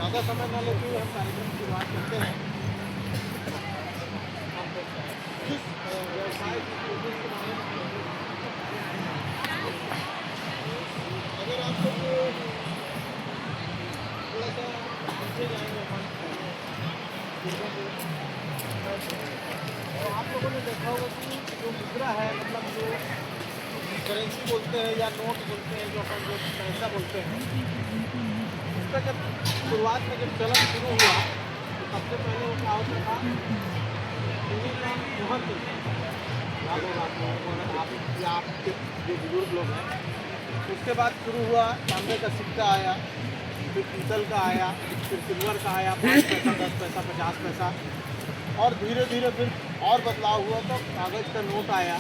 ज़्यादा समय न लेते हुए हम कार्यक्रम की शुरुआत करते हैं। जिस व्यवसाय की कोशिश के बारे में अगर आप लोग थोड़ा सा पीछे जाएंगे मन और आप लोगों ने देखा होगा कि जो मुद्रा है, मतलब जो करेंसी बोलते हैं या नोट बोलते हैं, जो अपन जो पैसा बोलते हैं, उसका जब शुरुआत में जब चलन शुरू हुआ तो सबसे पहले वो क्या होता था, सोने का मुहर चलता था। याद होगा आप या आपके जो बुजुर्ग लोग हैं। उसके बाद शुरू हुआ तांबे का सिक्का आया, फिर पीतल का आया, फिर सिल्वर का आया, 5 पैसा, 10 पैसा, 50 पैसा, और धीरे धीरे फिर और बदलाव हुआ तो कागज़ का नोट आया।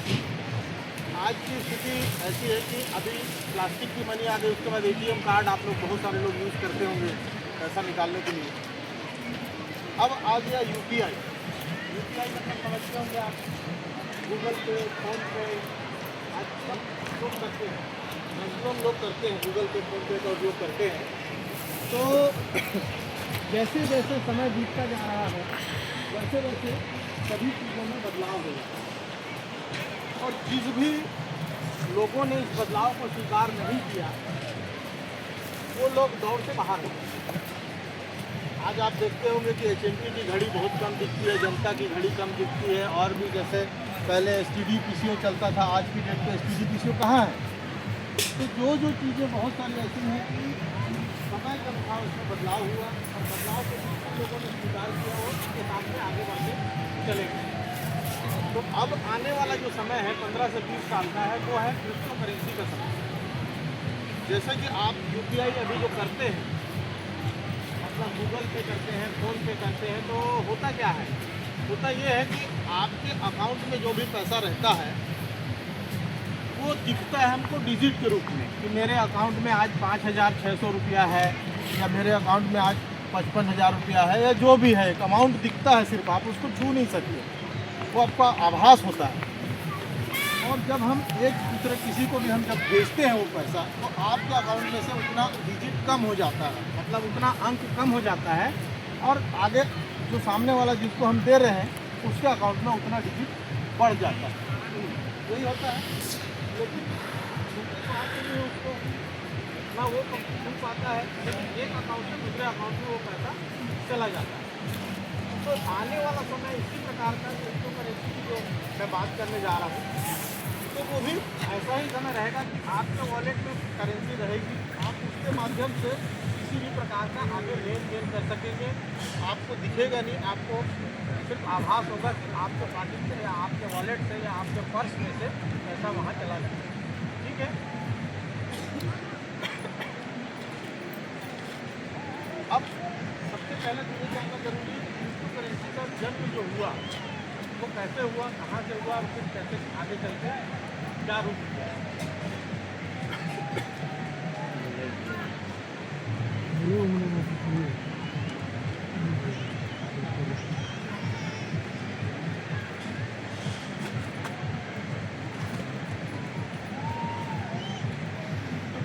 आज की स्थिति ऐसी है कि अभी प्लास्टिक की मनी आ गई। उसके बाद ATM कार्ड आप लोग बहुत सारे लोग यूज़ करते होंगे पैसा निकालने के लिए। अब आ गया UPI मतलब समझते होंगे आप, गूगल पे, फ़ोन पे, आज सब लोग करते हैं, मैक्सिमम लोग करते हैं गूगल पे, फ़ोन पे का उपयोग करते हैं। तो जैसे जैसे समय बीतता जा रहा है वैसे वैसे सभी चीज़ों में बदलाव हो रहा है, और जिस भी लोगों ने इस बदलाव को स्वीकार नहीं किया वो लोग दौड़ से बाहर हैं। आज आप देखते होंगे कि HMT की घड़ी बहुत कम दिखती है, जनता की घड़ी कम दिखती है, और भी जैसे पहले STD PCO चलता था, आज की डेट पे STD PCO कहाँ है। तो जो चीज़ें बहुत सारी ऐसी हैं कि समय के अनुसार उसमें बदलाव हुआ, और बदलाव को जिन लोगों ने स्वीकार किया हो उसके सामने आगे बढ़ते चले गए। तो अब आने वाला जो समय है 15 से 20 साल का है, वो है क्रिप्टो करेंसी का समय। जैसे कि आप UPI अभी जो करते हैं, मतलब गूगल पे करते हैं, फ़ोन पे करते हैं, तो होता क्या है, होता ये है कि आपके अकाउंट में जो भी पैसा रहता है वो दिखता है हमको डिजिट के रूप में कि मेरे अकाउंट में आज 5,600 रुपया है, या मेरे अकाउंट में आज 55,000 रुपया है, या जो भी है एक अमाउंट दिखता है, सिर्फ आप उसको छू नहीं सकते, वो आपका आभास होता है। और जब हम एक दूसरे किसी को भी हम जब भेजते हैं वो पैसा, तो आपके अकाउंट में से उतना डिजिट कम हो जाता है, मतलब उतना अंक कम हो जाता है, और आगे जो सामने वाला जिसको हम दे रहे हैं उसके अकाउंट में उतना डिजिट बढ़ जाता है। यही होता है, लेकिन उसको ना वो छू पाता है, लेकिन एक अकाउंट से दूसरे अकाउंट में वो पैसा चला जाता है। तो आने वाला समय इसी प्रकार का क्रिप्टो करेंसी की जो मैं बात करने जा रहा हूँ, तो वो भी ऐसा ही समय रहेगा कि आपके वॉलेट में करेंसी रहेगी, आप उसके माध्यम से किसी भी प्रकार का आगे लेन देन कर सकेंगे। आपको दिखेगा नहीं, आपको सिर्फ आभास होगा कि आपके पॉकेट से या आपके वॉलेट से या आपके पर्स में से पैसा वहाँ चला जाए। ठीक है, अब सबसे पहले तो ये जानना जरूरी है कि क्रिप्टो करेंसी का जन्म जो हुआ वो कैसे हुआ, कहाँ से हुआ, और फिर कैसे आगे चल के क्या रूप लिया।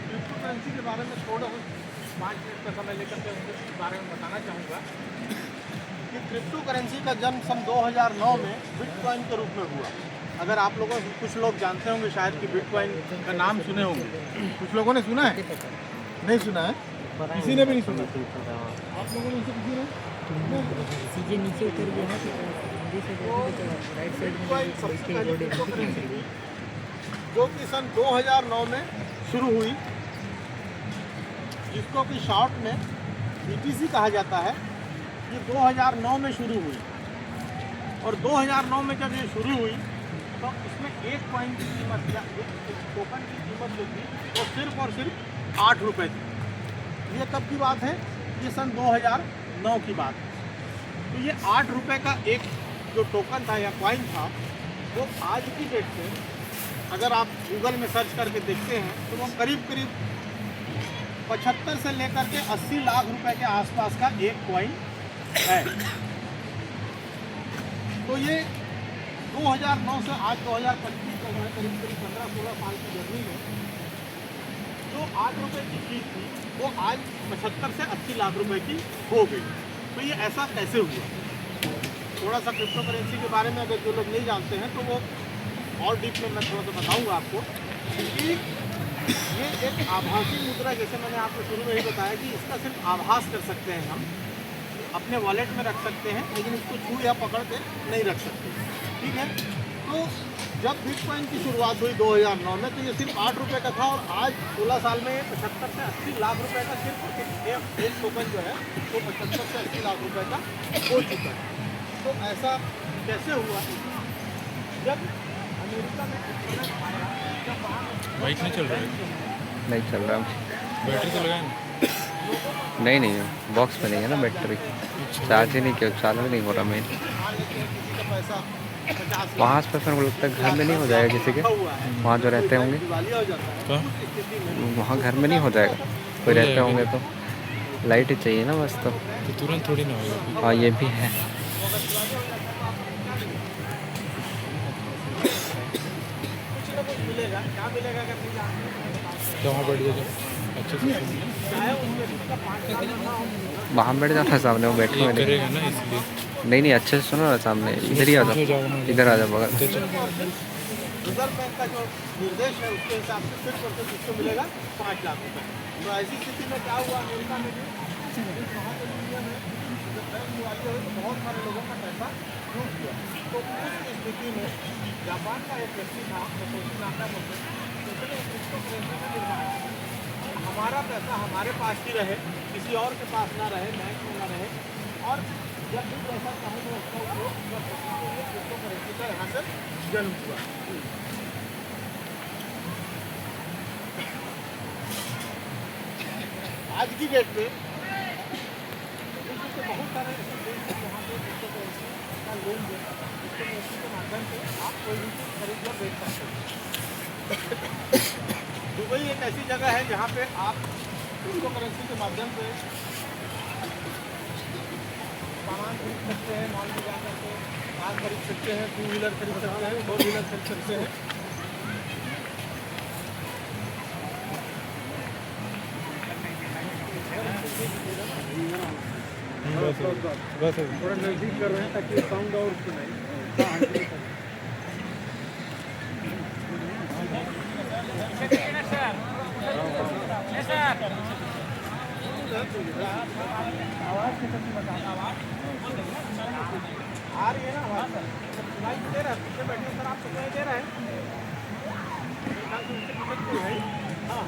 क्रिप्टो करेंसी के बारे में थोड़ा सा 5 मिनट का समय लेकर के उसके बारे में बताना चाहूँगा कि क्रिप्टो करेंसी का जन्म सन 2009 में बिटकॉइन के रूप में हुआ। अगर आप लोगों कुछ लोग जानते होंगे शायद कि बिटकॉइन का नाम सुने होंगे, कुछ लोगों ने सुना है, नहीं सुना है, किसी ने भी नहीं सुना। आप लोगों ने इसे किसी ने नीचे उतर गया है राइट साइड में जो कि सन 2009 में शुरू हुई, जिसको कि शॉर्ट में BTC कहा जाता है। ये 2009 में शुरू हुई, और 2009 में जब ये शुरू हुई तो इसमें एक कॉइन की कीमत या एक टोकन की कीमत जो थी वो सिर्फ और सिर्फ 8 रुपये थी। ये कब की बात है, ये सन 2009 की बात है। तो ये 8 रुपये का एक जो टोकन था या कॉइन था, वो आज की डेट में अगर आप गूगल में सर्च करके देखते हैं तो वो करीब करीब 75 से लेकर के 80 लाख रुपए के आसपास का एक कॉइन है। तो ये 2009 से आज 2025 तक करीब करीब 15-16 साल की जर्नी में जो 8 रुपये की चीज़ थी वो आज 75 से 80 लाख रुपए की हो गई। तो ये ऐसा कैसे हुआ? थोड़ा सा क्रिप्टो करेंसी के बारे में अगर जो लोग नहीं जानते हैं तो वो और डीप में मैं थोड़ा सा बताऊंगा आपको कि ये एक आभासी मुद्रा, जैसे मैंने आपको शुरू में ही बताया कि इसका सिर्फ आभास कर सकते हैं हम, अपने वॉलेट में रख सकते हैं, लेकिन इसको छू या पकड़ के नहीं रख सकते। ठीक है, तो जब बिटकॉइन की शुरुआत हुई 2009 में तो ये सिर्फ 8 रुपये का था, और आज 16 साल में 75 से 80 लाख रुपए का सिर्फ एक टोकन जो है वो 75 से 80 लाख रुपए का हो चुका है। तो ऐसा कैसे हुआ? जब अमेरिका में जब वहाँ बाइक नहीं चल रहा है, नहीं चल रहा। बैटरी तो लगाए ना। नहीं बॉक्स में नहीं है ना बैटरी, चार्ज ही नहीं किया, चालू नहीं हो रहा मेन। मान लेते हैं किसी का पैसा 50 वहाँ पर फिर मुझे लगता है घर में नहीं हो जाएगा किसी के, वहाँ जो रहते होंगे दिवालिया हो जाता है, कहाँ? उस स्थिति में वहाँ घर में नहीं हो जाएगा, कोई हो रहते जाएगा। होंगे तो लाइट ही चाहिए ना बस। तो तो तुरंत थोड़ी ना होगा। हाँ ये भी है। कुछ ना कुछ मिलेगा। क्या मिलेगा अगर नहीं जानते हैं तो बताते हैं। तो वहाँ बैठ जाओ अच्छे से। चाहे उनके उसका 5 साल में ना हो, वहाँ बैठ जाना सामने, वो बैठे ये हुए नहीं। करेगा ना इसलिए। नहीं अच्छे से सुनो ना, सामने इधर ही आ समझो जाओ, जाओ ना। इधर आ जाओ बगल। तो चल। रिजर्व बैंक का जो निर्देश है उसके हिसाब से फिर परसेंट उसको मिलेगा 5 लाख रुपए। तो ऐसी स्थिति में क्या हुआ अमेरिका में भी, वहाँ के यूनियन है जब बैंक दिवालिया हुई तो बहुत सारे लोगों का पैसा डूब गया। तो उस स्थिति में जापान का एक व्यक्ति था सतोशी नाकामोटो, उसने क्रिप्टो करेंसी का निर्माण किया। हमारा पैसा हमारे पास ही रहे, किसी और के पास ना रहे, बैंक में ना रहे, और जब भी पैसा चाहे तो उसका उपयोग कर सकते हैं। ये क्रिप्टो करेंसी का यहाँ से जन्म हुआ। आज की डेट में विश्व के बहुत सारे ऐसे देश हैं जहाँ पे क्रिप्टो करेंसी का लेन देन क्रिप्टो करेंसी के माध्यम से आप कोई भी चीज़ खरीद और बेच सकते हैं। दुबई एक ऐसी जगह है जहाँ पे आप क्रिप्टो करेंसी के माध्यम से सामान खरीद सकते हैं, मॉल में जा करके कार खरीद सकते हैं, 2 व्हीलर खरीद सकते हैं, 4 व्हीलर खरीद सकते हैं। बस थोड़ा नज़दीक कर रहे हैं ताकि साउंड और सुनाई। आ रही है ना आवाज़? सुनाई दे रहा है? पीछे बैठे सर, आप सुनाई दे रहे हैं? हाँ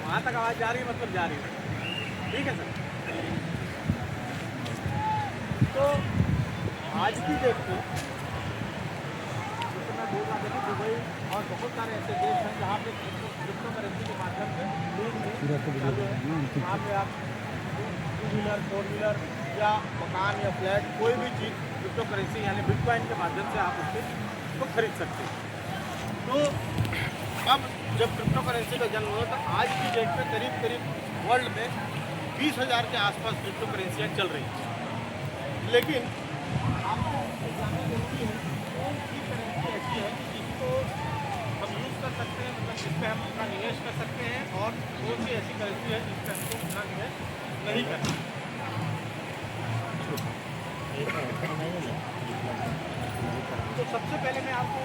वहाँ तक आवाज़ जा रही है, मतलब जा रही है। ठीक है सर। तो आज की डेट में जैसे मैं बोल रहा था कि दुबई और बहुत सारे ऐसे देश हैं जहाँ पे क्रिप्टो करेंसी के माध्यम से लेन देन चालू है। वहाँ पे आप 2 व्हीलर 4 व्हीलर या मकान या फ्लैट कोई भी चीज़ क्रिप्टो करेंसी यानी बिटकॉइन के माध्यम से आप उसको खरीद सकते हैं। तो अब जब क्रिप्टो करेंसी का जन्म हुआ तो आज की डेट में करीब करीब वर्ल्ड में 20,000 के आसपास क्रिप्टो करेंसियाँ चल रही हैं। लेकिन आपको जानना जरूरी है कौन सी करेंसी ऐसी है जिसको हम यूज़ कर सकते हैं, मतलब जिस पर हम अपना निवेश कर सकते हैं, और कौन सी ऐसी करेंसी है जिस पर हमको अपना निवेश नहीं करना। तो सबसे पहले मैं आपको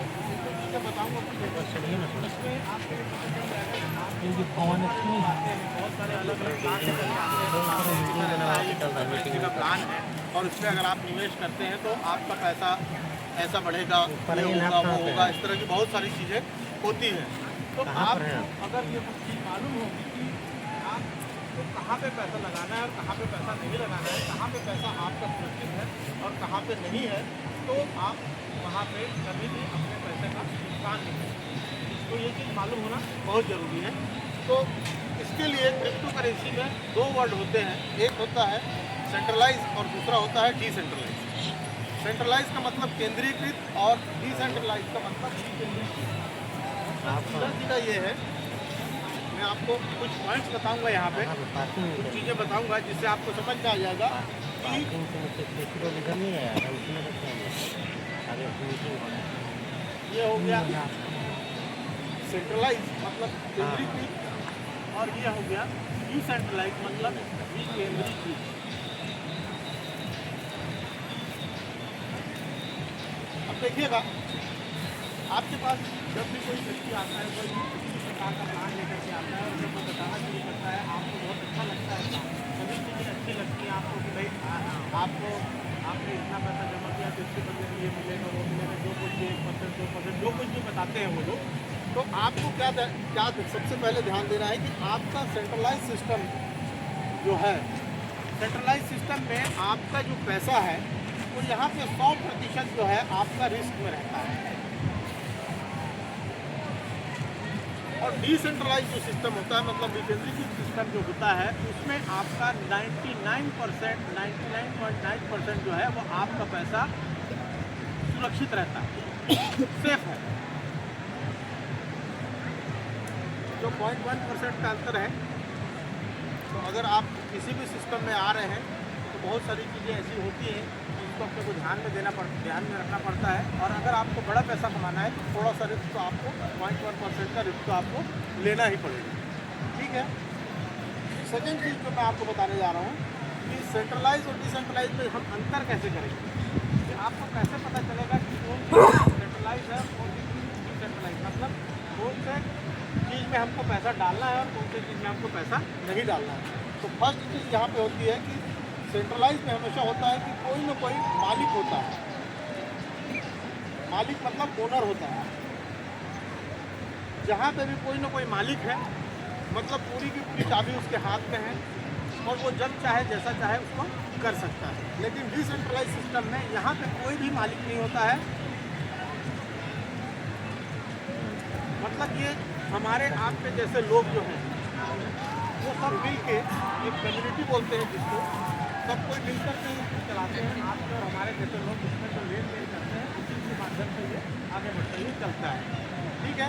चीज़ें बताऊँगा कि इसमें आपके लिए पता चल जाएगा कि आप आते हैं बहुत सारे अलग अलग प्लान का प्लान है, और उसमें अगर आप निवेश करते हैं तो आपका पैसा ऐसा बढ़ेगा, ये होगा, वो होगा, इस तरह की बहुत सारी चीज़ें होती हैं। तो आप अगर ये कुछ चीज़ मालूम होगी कि आपको कहाँ पे पैसा लगाना है और कहाँ पे पैसा नहीं लगाना है, कहाँ पे पैसा आपका सुरक्षित है और कहाँ पे नहीं है, तो आप वहाँ पे कभी भी अपने पैसे का नुकसान नहीं करें। तो ये चीज़ मालूम होना बहुत ज़रूरी है। तो इसके लिए क्रिप्टो करेंसी में 2 वर्ड होते हैं, एक होता है सेंट्रलाइज और दूसरा होता है डिसेंट्रलाइज। सेंट्रलाइज का मतलब केंद्रीकृत और डिसेंट्रलाइज का मतलब विकेंद्रीकृत। सीधा ये है, मैं आपको कुछ पॉइंट्स बताऊंगा यहाँ पे, कुछ चीज़ें बताऊंगा जिससे आपको समझ में आ जाएगा कि ये हो गया सेंट्रलाइज मतलब केंद्रीकृत, और ये हो गया डिसेंट्रलाइज मतलब विकेंद्रीकृत। अब देखिएगा, आपके पास जब भी कोई व्यक्ति आता है, कोई भी किसी भी प्रकार का प्लान लेकर के आता है और जब वो बताना शुरू करता है, आपको बहुत अच्छा लगता है प्लान, सभी चीज़ें अच्छी लगती हैं आपको कि भाई आपको आपने इतना पैसा जमा किया तो इसके बदले में ये मिलेगा, वो मिलेगा, जो कुछ भी 1%, 2%, जो कुछ भी बताते हैं वो लोग, तो आपको क्या सबसे पहले ध्यान देना है कि आपका सेंट्रलाइज सिस्टम जो है, सेंट्रलाइज सिस्टम में आपका जो पैसा है तो यहाँ पे 100% जो है आपका रिस्क में रहता है। और डिसेंट्रलाइज जो सिस्टम होता है मतलब विकेंद्रीकृत सिस्टम जो होता है उसमें आपका 99%, 99.9% जो है वो आपका पैसा सुरक्षित रहता है, सेफ है। जो 0.1% का अंतर है, तो अगर आप किसी भी सिस्टम में आ रहे हैं तो बहुत सारी चीज़ें ऐसी होती हैं तो अपने को ध्यान में रखना पड़ता है। और अगर आपको बड़ा पैसा कमाना है तो थोड़ा सा रिस्क तो आपको 0.1% का रिस्क तो आपको लेना ही पड़ेगा, ठीक है। सेकेंड चीज़ जो मैं आपको बताने जा रहा हूँ कि सेंट्रलाइज और डिसेंट्रलाइज में हम अंतर कैसे करेंगे, कि आपको कैसे पता चलेगा कि कौन सी सेंट्रलाइज है कौन सी डिसेंट्रलाइज, मतलब कौन से चीज़ में हमको पैसा डालना है और कौन सी चीज़ में हमको पैसा नहीं डालना है। तो फर्स्ट चीज़ यहाँ पे होती है कि सेंट्रलाइज में हमेशा होता है कि कोई ना कोई मालिक होता है, मालिक मतलब ओनर होता है। जहाँ पे भी कोई ना कोई मालिक है मतलब पूरी की पूरी चाबी उसके हाथ में है और वो जब चाहे जैसा चाहे उसको कर सकता है। लेकिन डिसेंट्रलाइज सिस्टम में यहाँ पे कोई भी मालिक नहीं होता है, मतलब ये हमारे आप पे जैसे लोग जो हैं वो सब मिल के एक कम्युनिटी बोलते हैं जिसको, सब कोई मिलकर के चलाते हैं। आपके और हमारे जैसे लोग इसमें जो लेन देन करते हैं उसी के माध्यम से ये आगे बढ़ते हुए चलता है, ठीक है।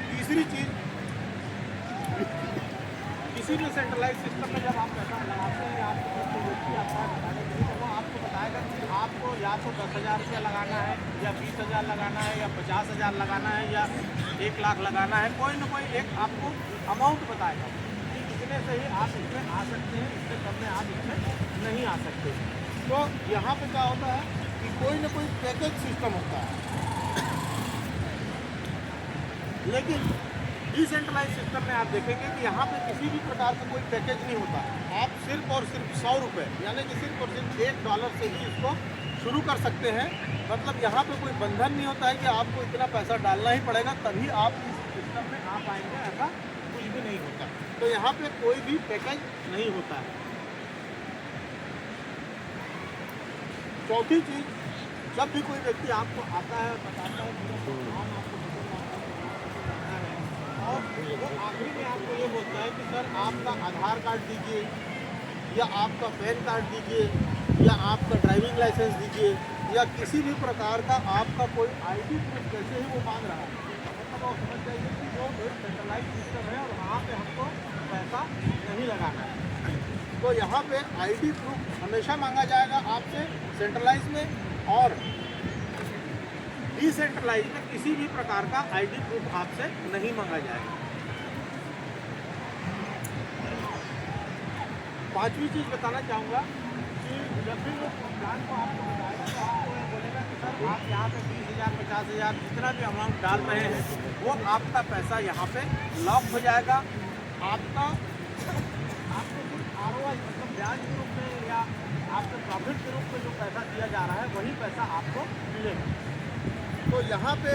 तीसरी चीज़, किसी भी सेंट्रलाइज सिस्टम में जब आप पैसा लगाते हैं या आपको कोई व्यक्ति आता है बताने के लिए, तो वो आपको बताएगा कि आपको या तो 10,000 रुपया लगाना है या 20,000 लगाना है या 50,000 लगाना है या 1 लाख लगाना है, कोई ना कोई एक आपको अमाउंट बताएगा कि इतने से ही आप इसमें आ सकते हैं, इससे कम में आप इसमें नहीं आ सकते। तो यहाँ पे क्या होता है कि कोई ना कोई पैकेज सिस्टम होता है। लेकिन डिसेंट्रलाइज सिस्टम में आप देखेंगे कि यहाँ पे किसी भी प्रकार का कोई पैकेज नहीं होता। आप सिर्फ और सिर्फ 100 रुपये यानी कि सिर्फ और सिर्फ $1 से ही इसको शुरू कर सकते हैं। मतलब यहाँ पे कोई बंधन नहीं होता है कि आपको इतना पैसा डालना ही पड़ेगा तभी आप इस सिस्टम में आ पाएंगे, ऐसा कुछ भी नहीं होता। तो यहाँ पे कोई भी पैकेज नहीं होता है। चौथी चीज़, जब भी कोई व्यक्ति आपको आता है बताता है पूरा नाम आपको बताना है और वो आखिरी में आपको ये बोलता है कि सर आपका आधार कार्ड दीजिए या आपका पैन कार्ड दीजिए या आपका ड्राइविंग लाइसेंस दीजिए या किसी भी प्रकार का आपका कोई आईडी प्रूफ जैसे ही वो मांग रहा है, मतलब आप समझ जाइए कि वो एक सेंट्रलाइज सिस्टम है और वहाँ पे हमको पैसा नहीं लगाना है। तो यहाँ पे आईडी प्रूफ हमेशा मांगा जाएगा आपसे सेंट्रलाइज में, और डिसेंट्रलाइज में किसी भी प्रकार का आईडी प्रूफ आपसे नहीं मांगा जाएगा। पांचवी चीज़ बताना चाहूँगा कि जब भी वो प्लान को आपको बताएगा तो आपको ये बोलेगा कि सर आप यहाँ पे 20,000 50,000 जितना भी अमाउंट डाल रहे हैं वो आपका पैसा यहाँ पे लॉक हो जाएगा। आपको सिर्फ ROI मतलब ब्याज के रूप में या आपके प्रॉफिट के रूप में जो पैसा दिया जा रहा है वही पैसा आपको मिलेगा। तो यहाँ पे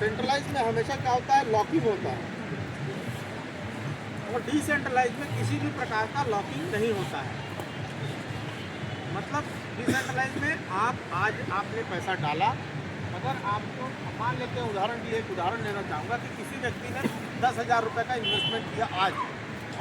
सेंट्रलाइज में हमेशा क्या होता है, लॉकिंग होता है, और डिसेंट्रलाइज में किसी भी प्रकार का लॉकिंग नहीं होता है। मतलब डिसेंट्रलाइज में आप आज आपने पैसा डाला, अगर आपको मान लेते हैं उदाहरण के लिए एक उदाहरण लेना चाहूँगा कि किसी व्यक्ति ने 10,000 रुपये का इन्वेस्टमेंट किया आज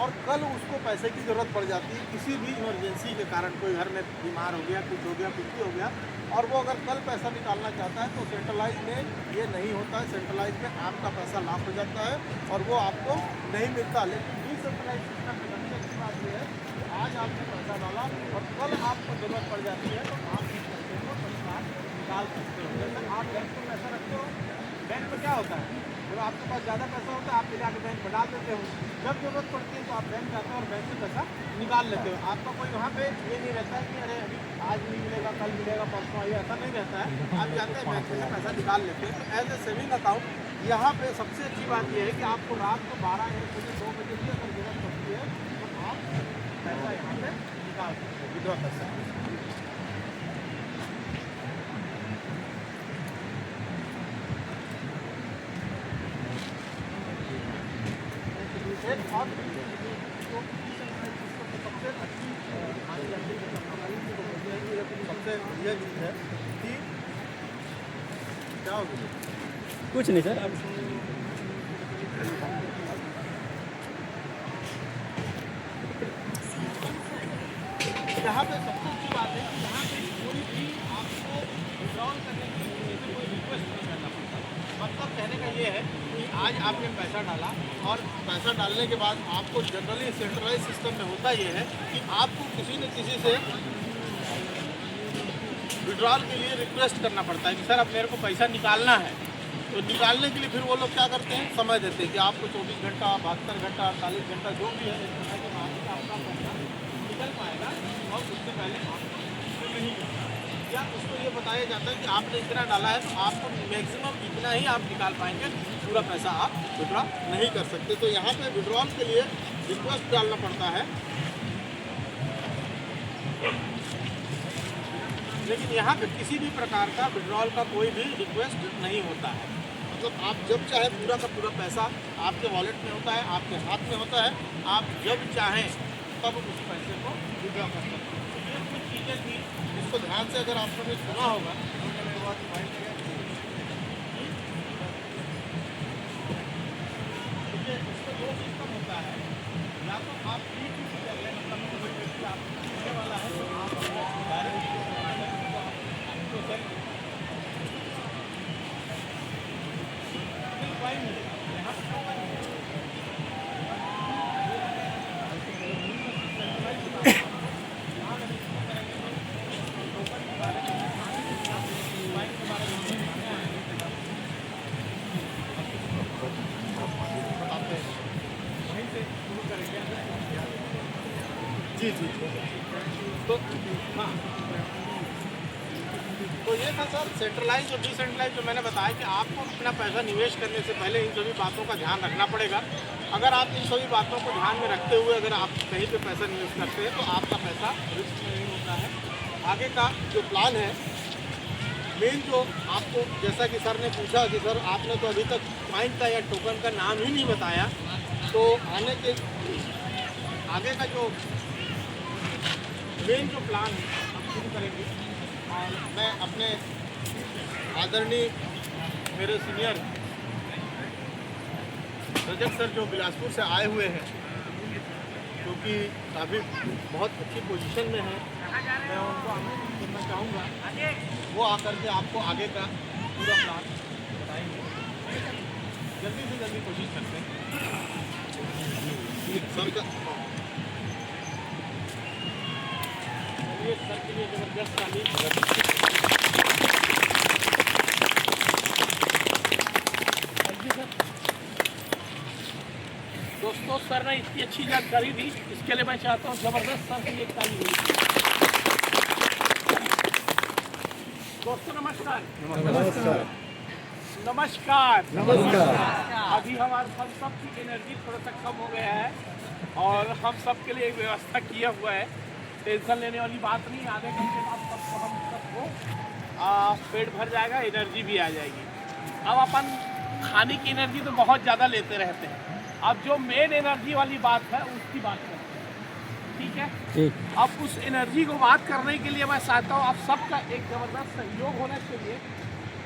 और कल उसको पैसे की ज़रूरत पड़ जाती है किसी भी इमरजेंसी के कारण, कोई घर में बीमार हो गया, कुछ हो गया, कुछ भी हो गया, और वो अगर कल पैसा निकालना चाहता है तो सेंट्रलाइज में ये नहीं होता है। सेंट्रलाइज में आपका पैसा लॉक हो जाता है और वो आपको नहीं मिलता। लेकिन डिसेंट्रलाइज सिस्टम में सबसे अच्छी बात ये है कि आज आपने पैसा डाला और कल आपको ज़रूरत पड़ जाती है तो आप इस पैसे को तत्काल निकाल सकते हो। जैसे आप बैंक में पैसा रखते हो, बैंक में क्या होता है जब आपके पास ज़्यादा पैसा होता है आप ले जाकर बैंक में डाल देते हो, जब जरूरत पड़ती है तो आप बैंक जाते हो और बैंक से पैसा निकाल लेते हो। आपका कोई वहाँ पे ये नहीं रहता है कि अरे अभी आज नहीं मिलेगा, कल मिलेगा, परसों आइए, ऐसा नहीं रहता है। आप जाते हैं बैंक से पैसा निकाल लेते हैं। तो एज ए सेविंग अकाउंट यहाँ पे सबसे अच्छी बात यह है कि आपको रात को 12, 1 बजे, 2 बजे भी अगर जरूरत पड़ती है तो आप पैसा यहाँ पे निकाल सकते हैं, विड्रॉ कर सकते हैं। एक और जो सबसे अच्छी सबसे ये चीज़ है कि क्या होगी कुछ नहीं सर, आप यहाँ पे सबसे अच्छी बात है कि यहाँ पे कोई भी आपको विड्रॉल करने के लिए कोई रिक्वेस्ट नहीं करना पड़ता। मतलब कहने का ये है कि आज आपने पैसा डाला और पैसा डालने के बाद आपको जनरली सेंट्रलाइज सिस्टम में होता ये है कि आपको किसी न किसी से विड्रॉल के लिए रिक्वेस्ट करना पड़ता है कि सर अब मेरे को पैसा निकालना है। तो निकालने के लिए फिर वो लोग क्या करते हैं, समय देते हैं कि आपको 24 घंटा, 72 घंटा, 48 घंटा जो भी है, इस समय के बाद आपका पैसा निकल पाएगा और उससे पहले आपको नहीं या उसको ये बताया जाता है कि आपने इतना डाला है तो आपको मैक्सिमम इतना ही आप निकाल पाएंगे, पूरा पैसा आप विड्रॉ नहीं कर सकते। तो यहाँ पे विड्रॉल के लिए रिक्वेस्ट डालना पड़ता है, लेकिन यहाँ पे किसी भी प्रकार का विड्रॉल का कोई भी रिक्वेस्ट नहीं होता है। मतलब आप जब चाहे पूरा का पूरा पैसा आपके वॉलेट में होता है, आपके हाथ में होता है, आप जब चाहें तब उस पैसे को विड्रॉ कर सकते हैं। तो ये कुछ चीज़ें थी, इसको ध्यान से अगर आपने भी सुना होगा देखिए इसका दो सिस्टम होता है, या तो आप वाला है तो आप डायरेक्ट जी जी तो हाँ, तो ये था सर सेंट्रलाइज और डिसेंट्रलाइज जो मैंने बताया कि आपको अपना पैसा निवेश करने से पहले इन सभी बातों का ध्यान रखना पड़ेगा। अगर आप इन सभी बातों को ध्यान में रखते हुए अगर आप कहीं पे पैसा निवेश करते हैं तो आपका पैसा रिस्क में नहीं होता है। आगे का जो प्लान है मेन जो आपको, जैसा कि सर ने पूछा कि सर आपने तो अभी तक कॉइन का या टोकन का नाम ही नहीं बताया, तो आने के आगे का जो मेन जो प्लान है हम शुरू करेंगे। और मैं अपने आदरणीय मेरे सीनियर रजत सर जो बिलासपुर से आए हुए हैं, क्योंकि काफ़ी बहुत अच्छी पोजीशन में हैं, मैं उनको आमंत्रित करना चाहूँगा, वो आकर के आपको आगे का पूरा प्लान बताएंगे। जल्दी से जल्दी कोशिश करते हैं सर का, सर के लिए जबरदस्त ताली। दोस्तों सर ने इतनी अच्छी जानकारी दी, इसके लिए मैं चाहता हूँ जबरदस्त सर की एक ताली हुई। दोस्तों नमस्कार। नमस्कार। नमस्कार। नमस्कार। अभी हमारे हम सबकी एनर्जी थोड़ा सा कम हो गया है और हम सब के लिए एक व्यवस्था किया हुआ है, टेंशन लेने वाली बात नहीं। आधे घंटे बाद सबको हम सबको पेट भर जाएगा, एनर्जी भी आ जाएगी। अब अपन खाने की एनर्जी तो बहुत ज़्यादा लेते रहते हैं, अब जो मेन एनर्जी वाली बात है उसकी बात करते हैं, ठीक है? ठीक। अब उस एनर्जी को बात करने के लिए मैं चाहता हूँ आप सबका एक ज़बरदस्त सहयोग होना चाहिए।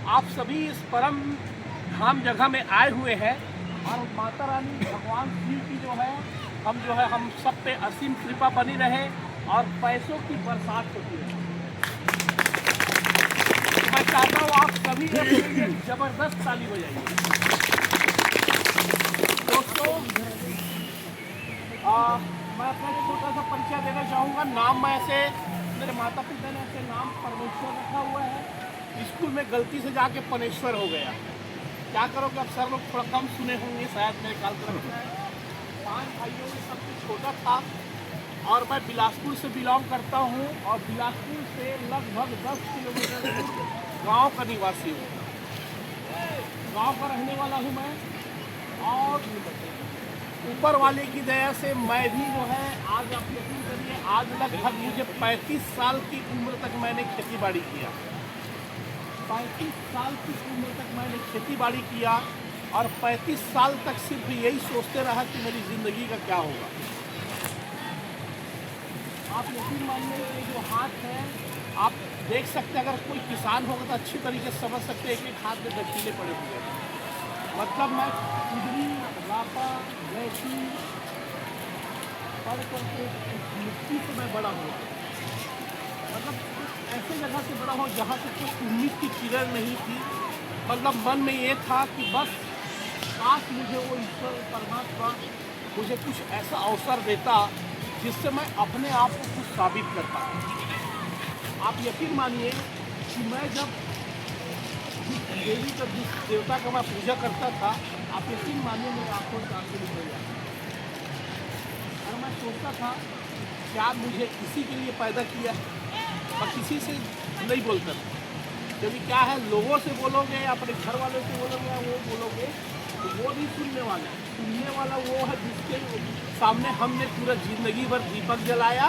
आप सभी इस परम धाम जगह में आए हुए हैं और माता रानी भगवान शिव की जो है हम सब पे असीम कृपा बनी रहे और पैसों की बरसात होती है। मैं चाहता हूँ आप सभी अपने लिए जबरदस्त ताली बजाइए। दोस्तों मैं अपना छोटा सा परिचय देना चाहूँगा। नाम मैं ऐसे, मेरे माता पिता ने ऐसे नाम परमेश्वर रखा हुआ है, स्कूल में गलती से जाके पनेश्वर हो गया, क्या करोगे, अब सर लोग थोड़ा कम सुने होंगे शायद मेरे कार्यक्रम में। 5 भाइयों में सबसे छोटा था और मैं बिलासपुर से बिलोंग करता हूँ और बिलासपुर से लगभग 10 किलोमीटर दूर गाँव का निवासी हूँ, गाँव का रहने वाला हूँ मैं। और ऊपर वाले की दया से मैं भी जो है आज आप यकीन करिए, आज लगभग मुझे 35 साल की उम्र तक मैंने खेती बाड़ी किया। 35 साल की उम्र तक मैंने खेती बाड़ी किया और 35 साल तक सिर्फ यही सोचते रहा कि मेरी ज़िंदगी का क्या होगा। आप यकीन मानिए कि जो हाथ है आप देख सकते हैं, अगर कोई किसान होगा तो अच्छी तरीके से समझ सकते हैं, एक एक हाथ में गठीले पड़े हुए हैं। मतलब मैं कुदरी, रापा, गैसी पढ़ करके मिट्टी से मैं बड़ा हुआ, मतलब ऐसे जगह से बड़ा हुआ जहाँ से कोई उम्मीद की किरण नहीं थी। मतलब मन में ये था कि बस काश मुझे वो ईश्वर परमात्मा मुझे कुछ ऐसा अवसर देता जिससे मैं अपने आप को कुछ साबित कर पाता। आप यकीन मानिए कि मैं जब देवी का जिस देवता का मैं पूजा करता था, आप यकीन मानिए मेरे आंखों से आंसू निकल जाते। और मैं सोचता था क्या मुझे इसी के लिए पैदा किया, मैं किसी से नहीं बोलता था। क्योंकि क्या है, लोगों से बोलोगे, अपने घर वालों से बोलोगे, वो बोलोगे तो वो नहीं सुनने वाला। सुनने वाला वो है जिसके सामने हमने पूरा जिंदगी भर दीपक जलाया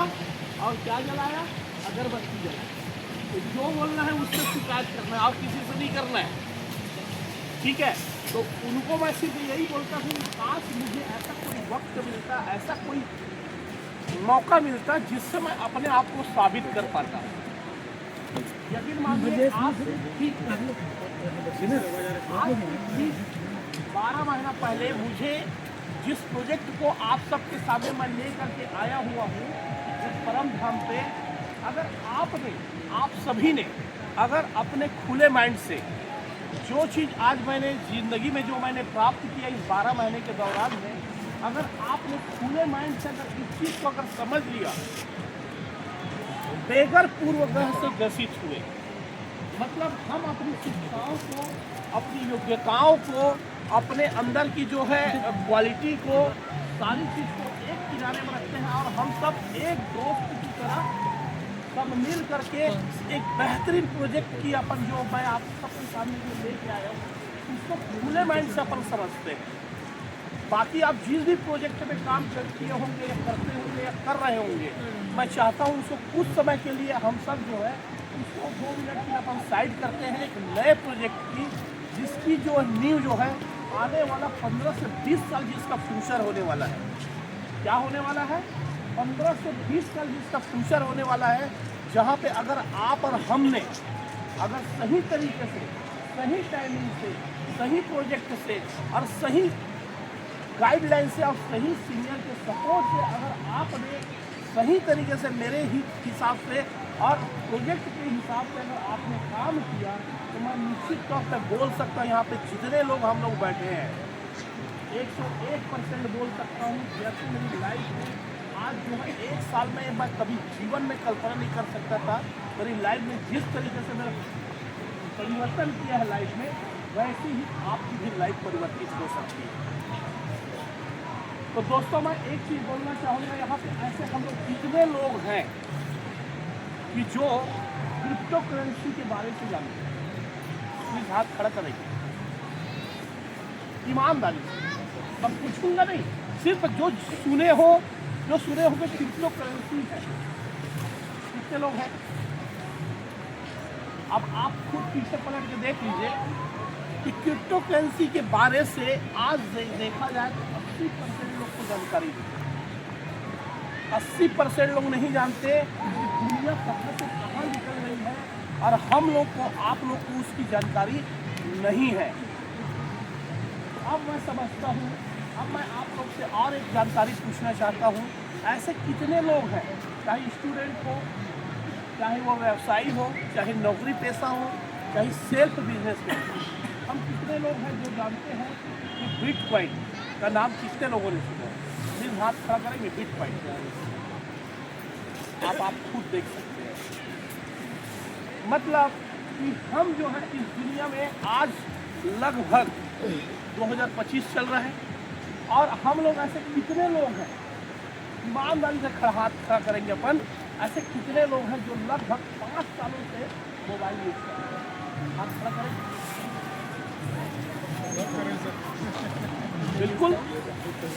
और क्या जलाया, अगरबत्ती जलाई। तो जो बोलना है उससे शिकायत करना है और किसी से नहीं करना है, ठीक है। तो उनको मैं सिर्फ यही बोलता हूँ, काश मुझे ऐसा कोई वक्त मिलता, ऐसा कोई मौका मिलता जिससे मैं अपने आप को साबित कर पाता। यकीन मानिए आज ठीक 12 महीना पहले मुझे जिस प्रोजेक्ट को आप सबके सामने मैं ले करके आया हुआ हूँ इस परम धाम पे, अगर आपने, आप सभी ने अगर अपने खुले माइंड से जो चीज़ आज मैंने ज़िंदगी में जो मैंने प्राप्त किया इस 12 महीने के दौरान में, अगर आपने खुले माइंड से अगर इस चीज़ को अगर समझ लिया, बेगर पूर्वग्रह से ग्रसित हुए, मतलब हम अपनी शिक्षाओं को, अपनी योग्यताओं को, अपने अंदर की जो है क्वालिटी को, सारी चीज़ को एक किनारे में रखते हैं और हम सब एक दोस्त की तरह सब मिल करके एक बेहतरीन प्रोजेक्ट की अपन जो मैं आप सबके सामने जो लेके आया हूँ उसको खुले माइंड से अपन समझते हैं। बाकी आप जिस भी प्रोजेक्ट में काम किए होंगे या करते होंगे या कर रहे होंगे, मैं चाहता हूँ उसको कुछ समय के लिए हम सब जो है उसको 2 मिनट के अपन साइड करते हैं एक नए प्रोजेक्ट की, जिसकी जो नींव जो है आने वाला 15 से 20 साल जिसका फ्यूचर होने वाला है। क्या होने वाला है? 15 से 20 साल जिसका फ्यूचर होने वाला है, जहाँ पे अगर आप और हमने अगर सही तरीके से, सही टाइमिंग से, सही प्रोजेक्ट से और सही गाइडलाइन से और सही सीनियर के सपोर्ट से अगर आपने सही तरीके से मेरे ही हिसाब से और प्रोजेक्ट के हिसाब से अगर आपने काम किया, तो मैं निश्चित तौर पर बोल सकता हूँ यहाँ पे जितने लोग हम लोग बैठे हैं 101% बोल सकता हूँ, जैसे मेरी लाइफ में आज जो है 1 साल में मैं कभी जीवन में कल्पना नहीं कर सकता था। मेरी लाइफ में जिस तरीके से मेरा परिवर्तन किया है लाइफ में, वैसे ही आपकी भी लाइफ परिवर्तित हो सकती है। तो दोस्तों मैं एक चीज़ बोलना चाहूँगा, यहाँ पे ऐसे हम लोग कितने लोग हैं कि जो क्रिप्टो करेंसी के बारे में जानते हैं, प्लीज़ हाथ खड़ा करेंगे ईमानदारी से। मैं पूछूंगा नहीं, सिर्फ जो सुने हो कि क्रिप्टो करेंसी है, कितने लोग हैं? अब आप खुद पीछे पलट के देख लीजिए कि क्रिप्टो करेंसी के बारे से आज देखा जाए तो 80% लोग को जानकारी है। 80% लोग नहीं जानते कि दुनिया कहाँ से कहाँ निकल रही है और हम लोग को, आप लोग को उसकी जानकारी नहीं है। अब मैं समझता हूँ, अब मैं आप लोग से और एक जानकारी पूछना चाहता हूँ, ऐसे कितने लोग हैं, चाहे स्टूडेंट हो, चाहे वो व्यवसायी हो, चाहे नौकरी पेशा हो, चाहे सेल्फ बिजनेस में, हम कितने लोग हैं जो जानते हैं कि बिटकॉइन का नाम कितने लोगों ने सुना है? प्लीज हाथ खड़ा करेंगे। बिटकॉइन आप खुद देख सकते हैं। मतलब कि हम जो है इस दुनिया में आज लगभग 2025 चल रहा है और हम लोग ऐसे कितने लोग हैं, ईमानदारी से हाथ खड़ा करेंगे अपन, ऐसे कितने लोग हैं जो लगभग 5 सालों से मोबाइल यूज कर रहे हैं? हाथ खड़ा करेंगे। बिल्कुल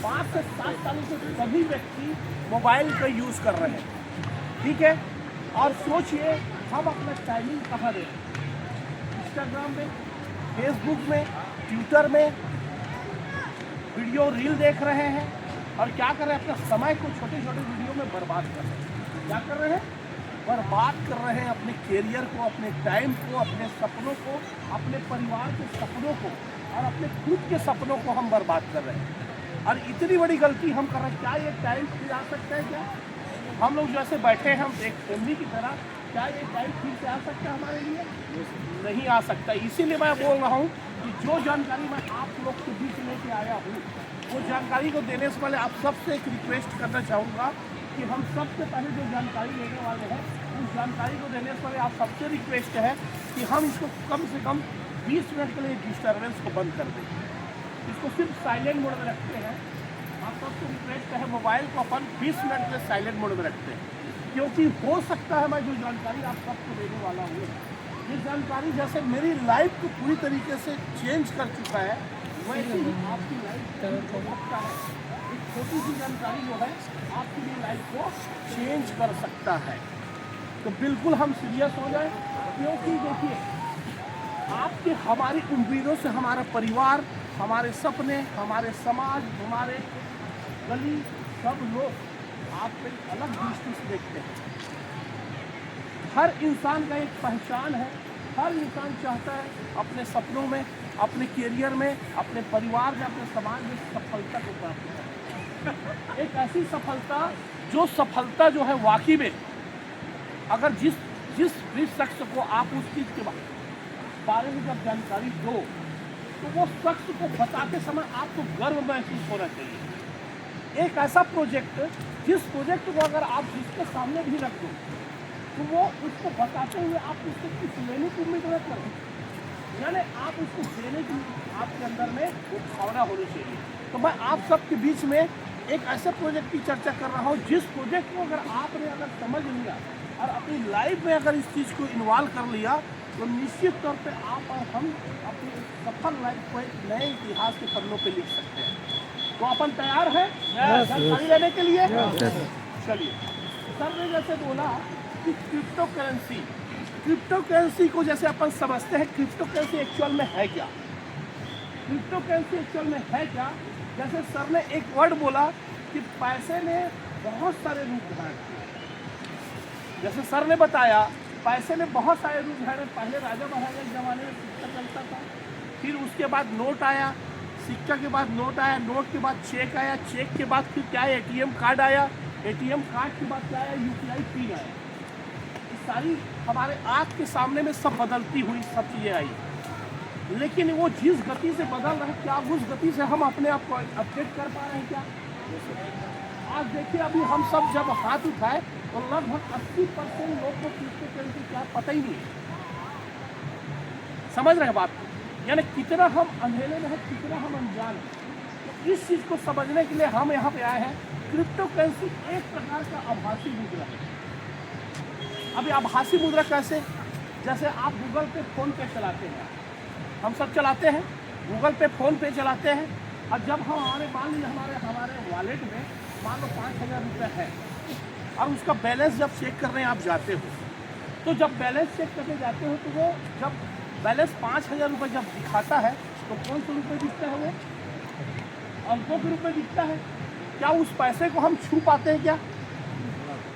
5 से 7 सालों से सभी व्यक्ति मोबाइल का यूज़ कर रहे हैं, ठीक है। और सोचिए हम अपना टाइमिंग कहाँ दे रहे हैं? इंस्टाग्राम में, फेसबुक में, ट्विटर में वीडियो रील देख रहे हैं और क्या कर रहे हैं? अपने समय को छोटे छोटे वीडियो में बर्बाद कर रहे हैं। क्या कर रहे हैं? बर्बाद कर रहे हैं अपने कैरियर को, अपने टाइम को, अपने सपनों को, अपने परिवार के सपनों को और अपने खुद के सपनों को हम बर्बाद कर रहे हैं। और इतनी बड़ी गलती हम कर रहे हैं। क्या ये टाइम फिर आ सकता है? क्या हम लोग जैसे बैठे हैं हम एक फैमिली की तरह, क्या ये टाइम फिर से आ सकता है हमारे लिए? नहीं आ सकता। इसीलिए मैं बोल रहा हूँ कि जो जानकारी मैं आप लोग के बीच लेके आया हूँ, वो जानकारी को देने से पहले आप सबसे एक रिक्वेस्ट करना चाहूँगा कि हम सबसे पहले जो जानकारी लेने वाले हैं, उस जानकारी को देने से पहले आप सबसे रिक्वेस्ट है कि हम इसको कम से कम 20 मिनट के लिए डिस्टर्बेंस को बंद कर दें। इसको सिर्फ साइलेंट मोड में रखते हैं। आप सबसे रिक्वेस्ट है मोबाइल को अपन 20 मिनट के लिए साइलेंट मोड में रखते हैं, क्योंकि हो सकता है मैं जो जानकारी आप सबको देने वाला हूँ, ये जानकारी जैसे मेरी लाइफ को पूरी तरीके से चेंज कर चुका है, वैसे ही आपकी लाइफ हो सकता है। एक छोटी सी जानकारी जो है आपकी भी लाइफ को चेंज कर सकता है। तो बिल्कुल हम सीरियस हो जाए, क्योंकि देखिए आपके हमारी उम्मीदों से हमारा परिवार, हमारे सपने, हमारे समाज, हमारे गली, सब लोग आप पे अलग दृष्टि से देखते हैं। हर इंसान का एक पहचान है। हर इंसान चाहता है अपने सपनों में, अपने कैरियर में, अपने परिवार में, अपने समाज में सफलता को प्राप्त करें। एक ऐसी सफलता जो है वाकई में अगर जिस भी शख्स को आप उस चीज़ के बारे में जब जानकारी दो, तो वो शख्स को बताते समय आपको गर्व महसूस होना चाहिए। एक ऐसा प्रोजेक्ट, जिस प्रोजेक्ट को अगर आप जिसके सामने भी रख दो, तो वो उसको बताते हुए आप उससे कुछ लेने की उम्मीद न करें, यानी आप उसको देने की आपके अंदर में वो भावना होनी चाहिए। तो मैं आप सबके बीच में एक ऐसे प्रोजेक्ट की चर्चा कर रहा हूँ, जिस प्रोजेक्ट को अगर आपने समझ लिया और अपनी लाइफ में अगर इस चीज़ को इन्वॉल्व कर लिया, तो निश्चित तौर पे आप और हम अपनी सफल लाइफ को एक नए इतिहास के पन्नों पे लिख सकते हैं। तो अपन तैयार हैं जानकारी लेने के लिए? चलिए, सर ने जैसे बोला कि क्रिप्टो करेंसी को जैसे अपन समझते हैं, क्रिप्टो करेंसी एक्चुअल में है क्या? क्रिप्टो करेंसी एक्चुअल में है क्या? जैसे सर ने एक वर्ड बोला कि पैसे ने बहुत सारे रूप धारण किए। जैसे सर ने बताया पैसे ने बहुत सारे रूप धारण। पहले राजा महाराजा के ज़माने में सिक्का चलता था, फिर उसके बाद नोट आया, सिक्का के बाद नोट आया, नोट के बाद चेक आया, चेक के बाद फिर क्या है ATM कार्ड आया, ATM कार्ड के बाद क्या आया UPI पिन आया। ये सारी हमारे आँख के सामने में सब बदलती हुई सब चीज़ें आई, लेकिन वो जिस गति से बदल रहे हैं, क्या उस गति से हम अपने आप को अपडेट कर पा रहे हैं क्या? आज देखिए, अभी हम सब जब हाथ उठाए तो लगभग 80% लोग को क्रिप्टो करेंसी क्या पता ही नहीं है। समझ रहे हैं बात को? यानी कितना हम अंधेरे में हैं, कितना हम अनजान हैं। तो इस चीज़ को समझने के लिए हम यहाँ पे आए हैं। क्रिप्टो करेंसी एक प्रकार का आभासी मुद्रा है। अभी आभासी मुद्रा कैसे? जैसे आप गूगल पे, फ़ोन पे चलाते हैं, हम सब चलाते हैं, गूगल पे, फ़ोन पे चलाते हैं, और जब हम मान लीजिए हमारे वॉलेट में मान लो 5,000 रुपये है, और उसका बैलेंस जब चेक करने आप जाते हो, तो जब बैलेंस चेक करने जाते हो, तो वो जब बैलेंस 5,000 रुपये जब दिखाता है, तो कौन से रुपये दिखता है? वो अंकों के रुपये दिखता है। क्या उस पैसे को हम छू पाते हैं क्या?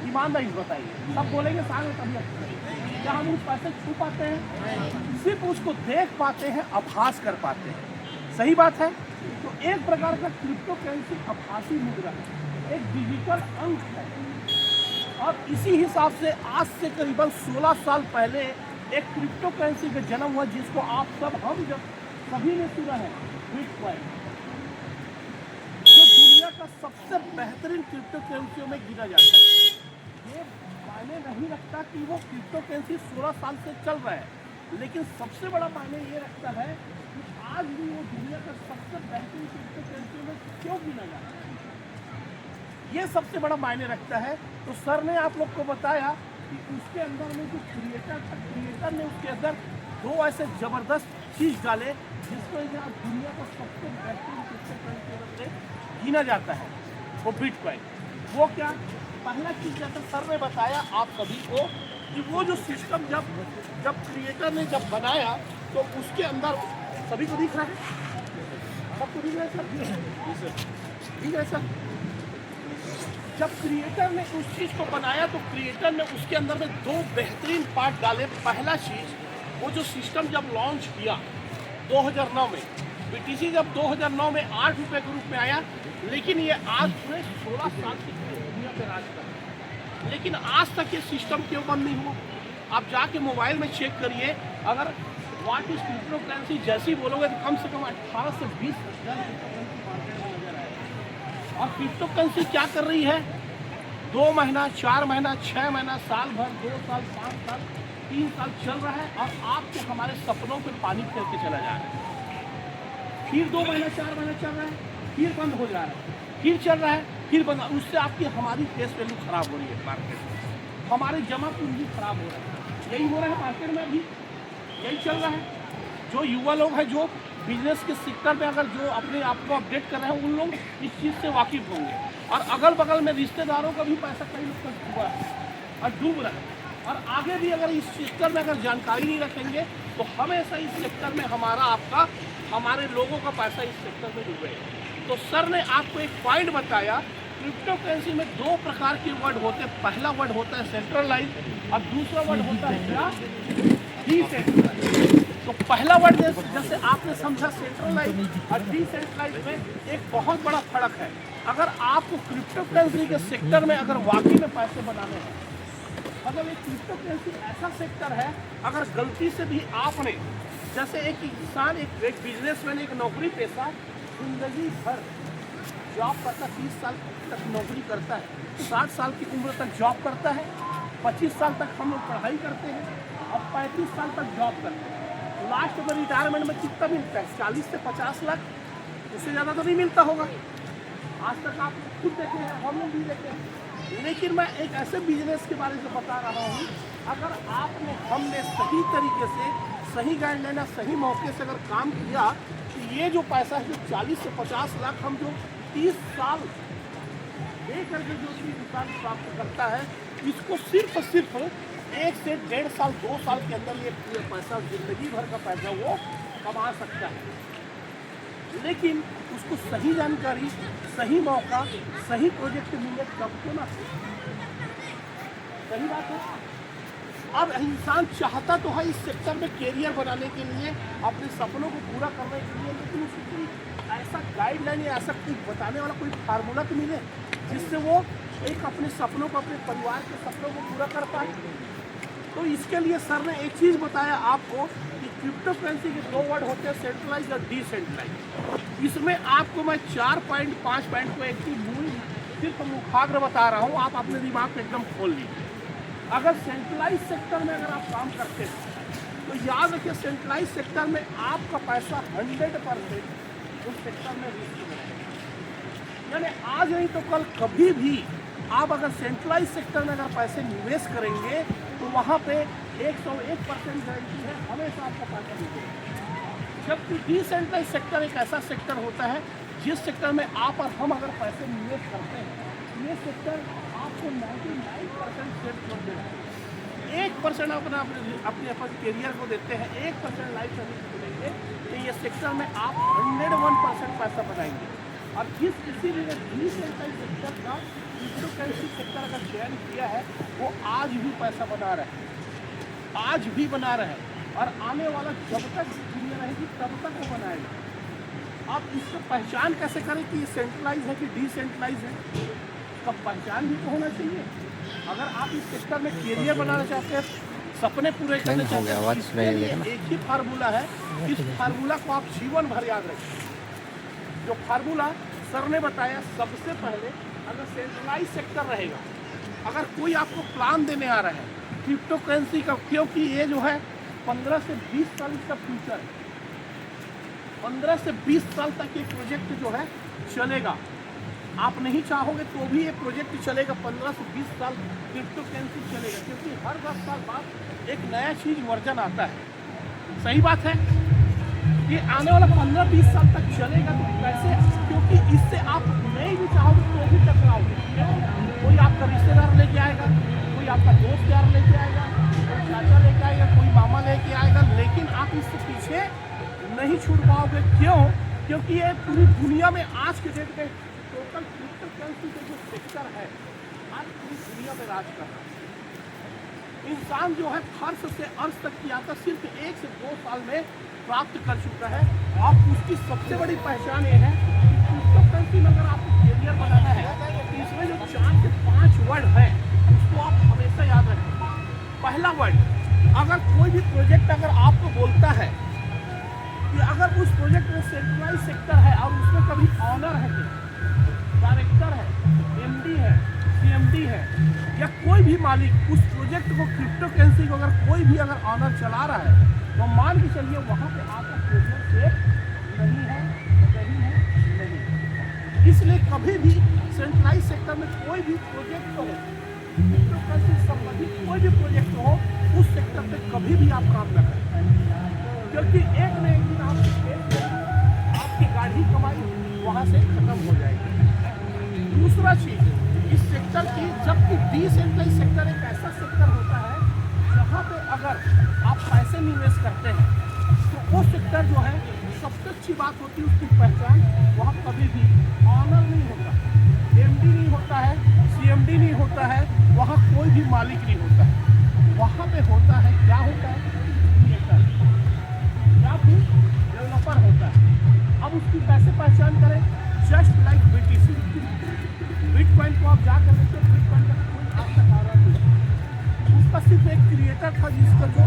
ईमानदारी बताइए, सब बोलेंगे साथ में, तभी क्या हम उस पैसे छू पाते हैं? सिर्फ उसको देख पाते हैं, आभास कर पाते हैं। सही बात है। तो एक प्रकार का क्रिप्टो करेंसी आभासी मुद्रा है, एक डिजिटल अंक है। और इसी हिसाब से आज से करीबन 16 साल पहले एक क्रिप्टो करेंसी का जन्म हुआ, जिसको आप सब सभी ने सुना है, बिटकॉइन, जो दुनिया का सबसे बेहतरीन क्रिप्टो करेंसियों में गिना जाता है। ये मायने नहीं रखता कि वो क्रिप्टो करेंसी 16 साल से चल रहा है, लेकिन सबसे बड़ा मायने ये रखता है कि आज भी वो दुनिया का सबसे बेहतरीन क्रिप्टो करेंसी में क्यों गिना जाता है, ये सबसे बड़ा मायने रखता है। तो सर ने आप लोग को बताया कि उसके अंदर में जो क्रिएटर था, क्रिएटर ने उसके अंदर दो ऐसे ज़बरदस्त चीज़ डाले जिसको यहाँ दुनिया का सबसे बेहतरीन क्रिप्टो करेंसी में गिना जाता है, वो बिटकॉइन। वो क्या, पहला चीज़ जैसे सर ने बताया आप सभी को कि वो जो सिस्टम जब क्रिएटर ने जब बनाया तो उसके अंदर, सभी को दिख रहा है, सबको दिख रहा है सर, ठीक है सर। जब क्रिएटर ने उस चीज़ को बनाया तो क्रिएटर ने उसके अंदर में दो बेहतरीन पार्ट डाले। पहला चीज़, वो जो सिस्टम जब लॉन्च किया 2009 में, BTC जब 2009 में 8 रुपये के रूप में आया, लेकिन ये आज पूरे 16 साल की दुनिया पे राज कर रहा है। लेकिन आज तक ये सिस्टम क्यों बंद नहीं हुआ? आप जाके मोबाइल में चेक करिए, अगर व्हाट इज क्रिप्टो करेंसी जैसी बोलोगे तो कम से कम 18 से 20 हज़ार मार्केट में नजर आएगा। और क्रिप्टो करेंसी क्या कर रही है, 2 महीना, 4 महीना, 6 महीना, साल भर, 2 साल, 5 साल, 3 साल चल रहा है और आपको हमारे सपनों पे पानी फेर के चला जा रहा है। फिर 2 महीना, 4 महीना चल रहा है, फिर बंद हो जा रहा है, फिर चल रहा है, फिर बंद। उससे आपकी हमारी फेस वैल्यू खराब हो रही है मार्केट में, हमारे जमा पूंजी खराब हो रहा है। यही हो रहा है मार्केट में, अभी यही चल रहा है। जो युवा लोग हैं, जो बिजनेस के सेक्टर में अगर जो अपने आप को अपडेट कर रहे हैं, उन लोग इस चीज़ से वाकिफ होंगे। और अगल बगल में रिश्तेदारों का भी पैसा कई लोग का डूबा है और डूब रहा है। और आगे भी अगर इस सेक्टर में अगर जानकारी नहीं रखेंगे तो हमेशा इस सेक्टर में हमारा, आपका, हमारे लोगों का पैसा इस सेक्टर में डूबेगा। तो सर ने आपको एक पॉइंट बताया, क्रिप्टो करेंसी में 2 प्रकार के वर्ड होते हैं। पहला वर्ड होता है सेंट्रलाइज और दूसरा वर्ड होता है क्या, डिसेंट्रलाइज। तो पहला वर्ड जैसे आपने समझा सेंट्रलाइज और डिसेंट्रलाइज में एक बहुत बड़ा फर्क है। अगर आपको क्रिप्टो करेंसी के सेक्टर में अगर वाकई में पैसे बनाने हैं, मतलब एक क्रिप्टो करेंसी ऐसा सेक्टर है, अगर गलती से भी आपने, जैसे एक इंसान, एक बिजनेसमैन, एक नौकरी पेशा जिंदगी भर जॉब करता, 30 साल तक नौकरी करता है, 60 साल की उम्र तक जॉब करता है, 25 साल तक हम लोग पढ़ाई करते हैं और 35 साल तक जॉब करते हैं। लास्ट में रिटायरमेंट में कितना मिलता है, 40 से 50 लाख, उससे ज़्यादा तो नहीं मिलता होगा। आज तक आप खुद देखे हैं, हम लोग भी देखे हैं। लेकिन मैं एक ऐसे बिजनेस के बारे में बता रहा हूँ, अगर आपने, हमने सही तरीके से, सही गाइडलाइन, सही मौके से अगर काम किया तो ये जो पैसा है, जो 40 से 50 लाख हम जो 30 साल दे करके जो इंसान प्राप्त करता है, इसको सिर्फ 1 से 1.5 साल, 2 साल के अंदर ये पूरा पैसा, जिंदगी भर का पैसा वो कमा सकता है। लेकिन उसको सही जानकारी, सही मौका, सही प्रोजेक्ट मिले तब तो ना। सही बात है। अब इंसान चाहता तो है इस सेक्टर में कैरियर बनाने के लिए, अपने सपनों को पूरा करने के लिए, लेकिन उसको कोई ऐसा गाइडलाइन या ऐसा कोई बताने वाला कोई फार्मूला तो मिले जिससे वो एक अपने सपनों को, अपने परिवार के सपनों को पूरा कर पाए। तो इसके लिए सर ने एक चीज़ बताया आपको कि क्रिप्टो करेंसी के 2 वर्ड होते हैं, सेंट्रलाइज और डिसेंट्रलाइज। इसमें आपको मैं 4 पॉइंट, 5 पॉइंट को एक ही मूल सिर्फ मुखाग्र बता रहा हूँ, आप अपने दिमाग को एकदम खोल लीजिए। अगर सेंट्रलाइज सेक्टर में अगर आप काम करते हैं तो याद रखिए, सेंट्रलाइज सेक्टर में आपका पैसा 100% उस सेक्टर में रिस्क में रहेगा। यानी आज नहीं तो कल कभी भी आप अगर सेंट्रलाइज सेक्टर में अगर पैसे निवेश करेंगे तो वहाँ पे 101% गारंटी है, हमेशा आपका पैसा मिलेगा। जबकि डिसेंट्रलाइज सेक्टर एक ऐसा सेक्टर होता है जिस सेक्टर में आप और हम अगर पैसे निवेश करते हैं, ये सेक्टर आपको 99% सेफ कर देगा। 1% अपने कैरियर को देते हैं, 1% लाइफ सर्विस को देंगे, तो ये सेक्टर में आप 101% पैसा बनाएंगे। और इसीलिए डिसेंट्रलाइज सेक्टर का क्रिप्टो करेंसी सेक्टर का चयन किया है, वो आज भी पैसा बना रहा है, आज भी बना रहा है और आने वाला जब तक दुनिया रहेगी तब तक वो बनाएगा। आप इसको पहचान कैसे करें कि ये सेंट्रलाइज है कि डिसेंट्रलाइज है, इसका पहचान भी तो होना चाहिए। अगर आप इस सेक्टर में कैरियर बनाना चाहते हैं, सपने पूरे करना चाहते हैं, इसके लिए एक ही फार्मूला है। इस फार्मूला को आप जीवन भर याद रखें। जो फार्मूला सर ने बताया, सबसे पहले अगर सेंट्रलाइज सेक्टर रहेगा, अगर कोई आपको प्लान देने आ रहा है क्रिप्टो करेंसी का, क्योंकि ये जो है 15 से 20 साल इसका फ्यूचर है। 15 से 20 साल तक ये प्रोजेक्ट जो है चलेगा। आप नहीं चाहोगे तो भी ये प्रोजेक्ट चलेगा। 15 से 20 साल क्रिप्टो करेंसी चलेगा, क्योंकि हर 10 साल बाद एक नया चीज़ वर्जन आता है। सही बात है। ये आने वाला 15-20 साल तक चलेगा। तो कैसे? क्योंकि इससे आप नहीं भी चाहोगे तो भी टकराओगे। कोई आपका रिश्तेदार लेके आएगा, कोई आपका दोस्त यार लेके आएगा, कोई चाचा लेके आएगा, कोई मामा लेके आएगा, लेकिन आप इससे पीछे नहीं छूट पाओगे। क्यों? क्योंकि ये पूरी दुनिया में आज के डेट में टोटल क्रिप्टो करेंसी का जो सेक्टर है आज पूरी दुनिया में राज कर रहा है। इंसान जो है फर्श से अर्श तक की यात्रा सिर्फ 1 से 2 साल में प्राप्त कर चुका है। और उसकी सबसे बड़ी पहचान ये है कि क्रिप्टो करेंसी में अगर आपको कैरियर बनाना है तो इसमें जो 4 से 5 वर्ड है उसको आप हमेशा याद रखें। पहला वर्ड, अगर कोई भी प्रोजेक्ट अगर आपको बोलता है कि अगर उस प्रोजेक्ट में सेंट्रलाइज सेक्टर है और उसमें कभी ऑनर है, डायरेक्टर है, एमडी है, सीएमडी है या कोई भी मालिक उस प्रोजेक्ट को क्रिप्टो करेंसी को अगर कोई भी अगर ऑनर चला रहा है तो मान के चलिए वहाँ पे आपका कैरियर सेफ नहीं है, नहीं है, नहीं। इसलिए कभी भी सेंट्रलाइज सेक्टर में कोई भी प्रोजेक्ट हो, क्रिप्टो करेंसी से संबंधित कोई भी प्रोजेक्ट हो, उस सेक्टर पे कभी भी आप काम न करें, क्योंकि एक न एक दिन आपकी गाढ़ी कमाई वहाँ से खत्म हो जाएगी। दूसरा चीज़, इस सेक्टर की, जबकि डिसेंट्रलाइज सेक्टर एक ऐसा सेक्टर होता है जहाँ पे अगर आप पैसे निवेश करते हैं तो वो सेक्टर जो है सबसे अच्छी बात होती है उसकी पहचान, वहाँ कभी भी ऑनर नहीं होता, एमडी नहीं होता है, सीएमडी नहीं होता है, वहाँ कोई भी मालिक नहीं होता है। वहाँ पे होता है, क्या होता है, क्रिएटर या फिर डेवलपर होता है। अब उसकी कैसे पहचान करें? जस्ट लाइक बीटीसी, बिटकॉइन को आप जा कर देखते हो, बिटकॉइन का कोई आज तक आ रहा नहीं। उसका सिर्फ एक क्रिएटर था जिसका, जो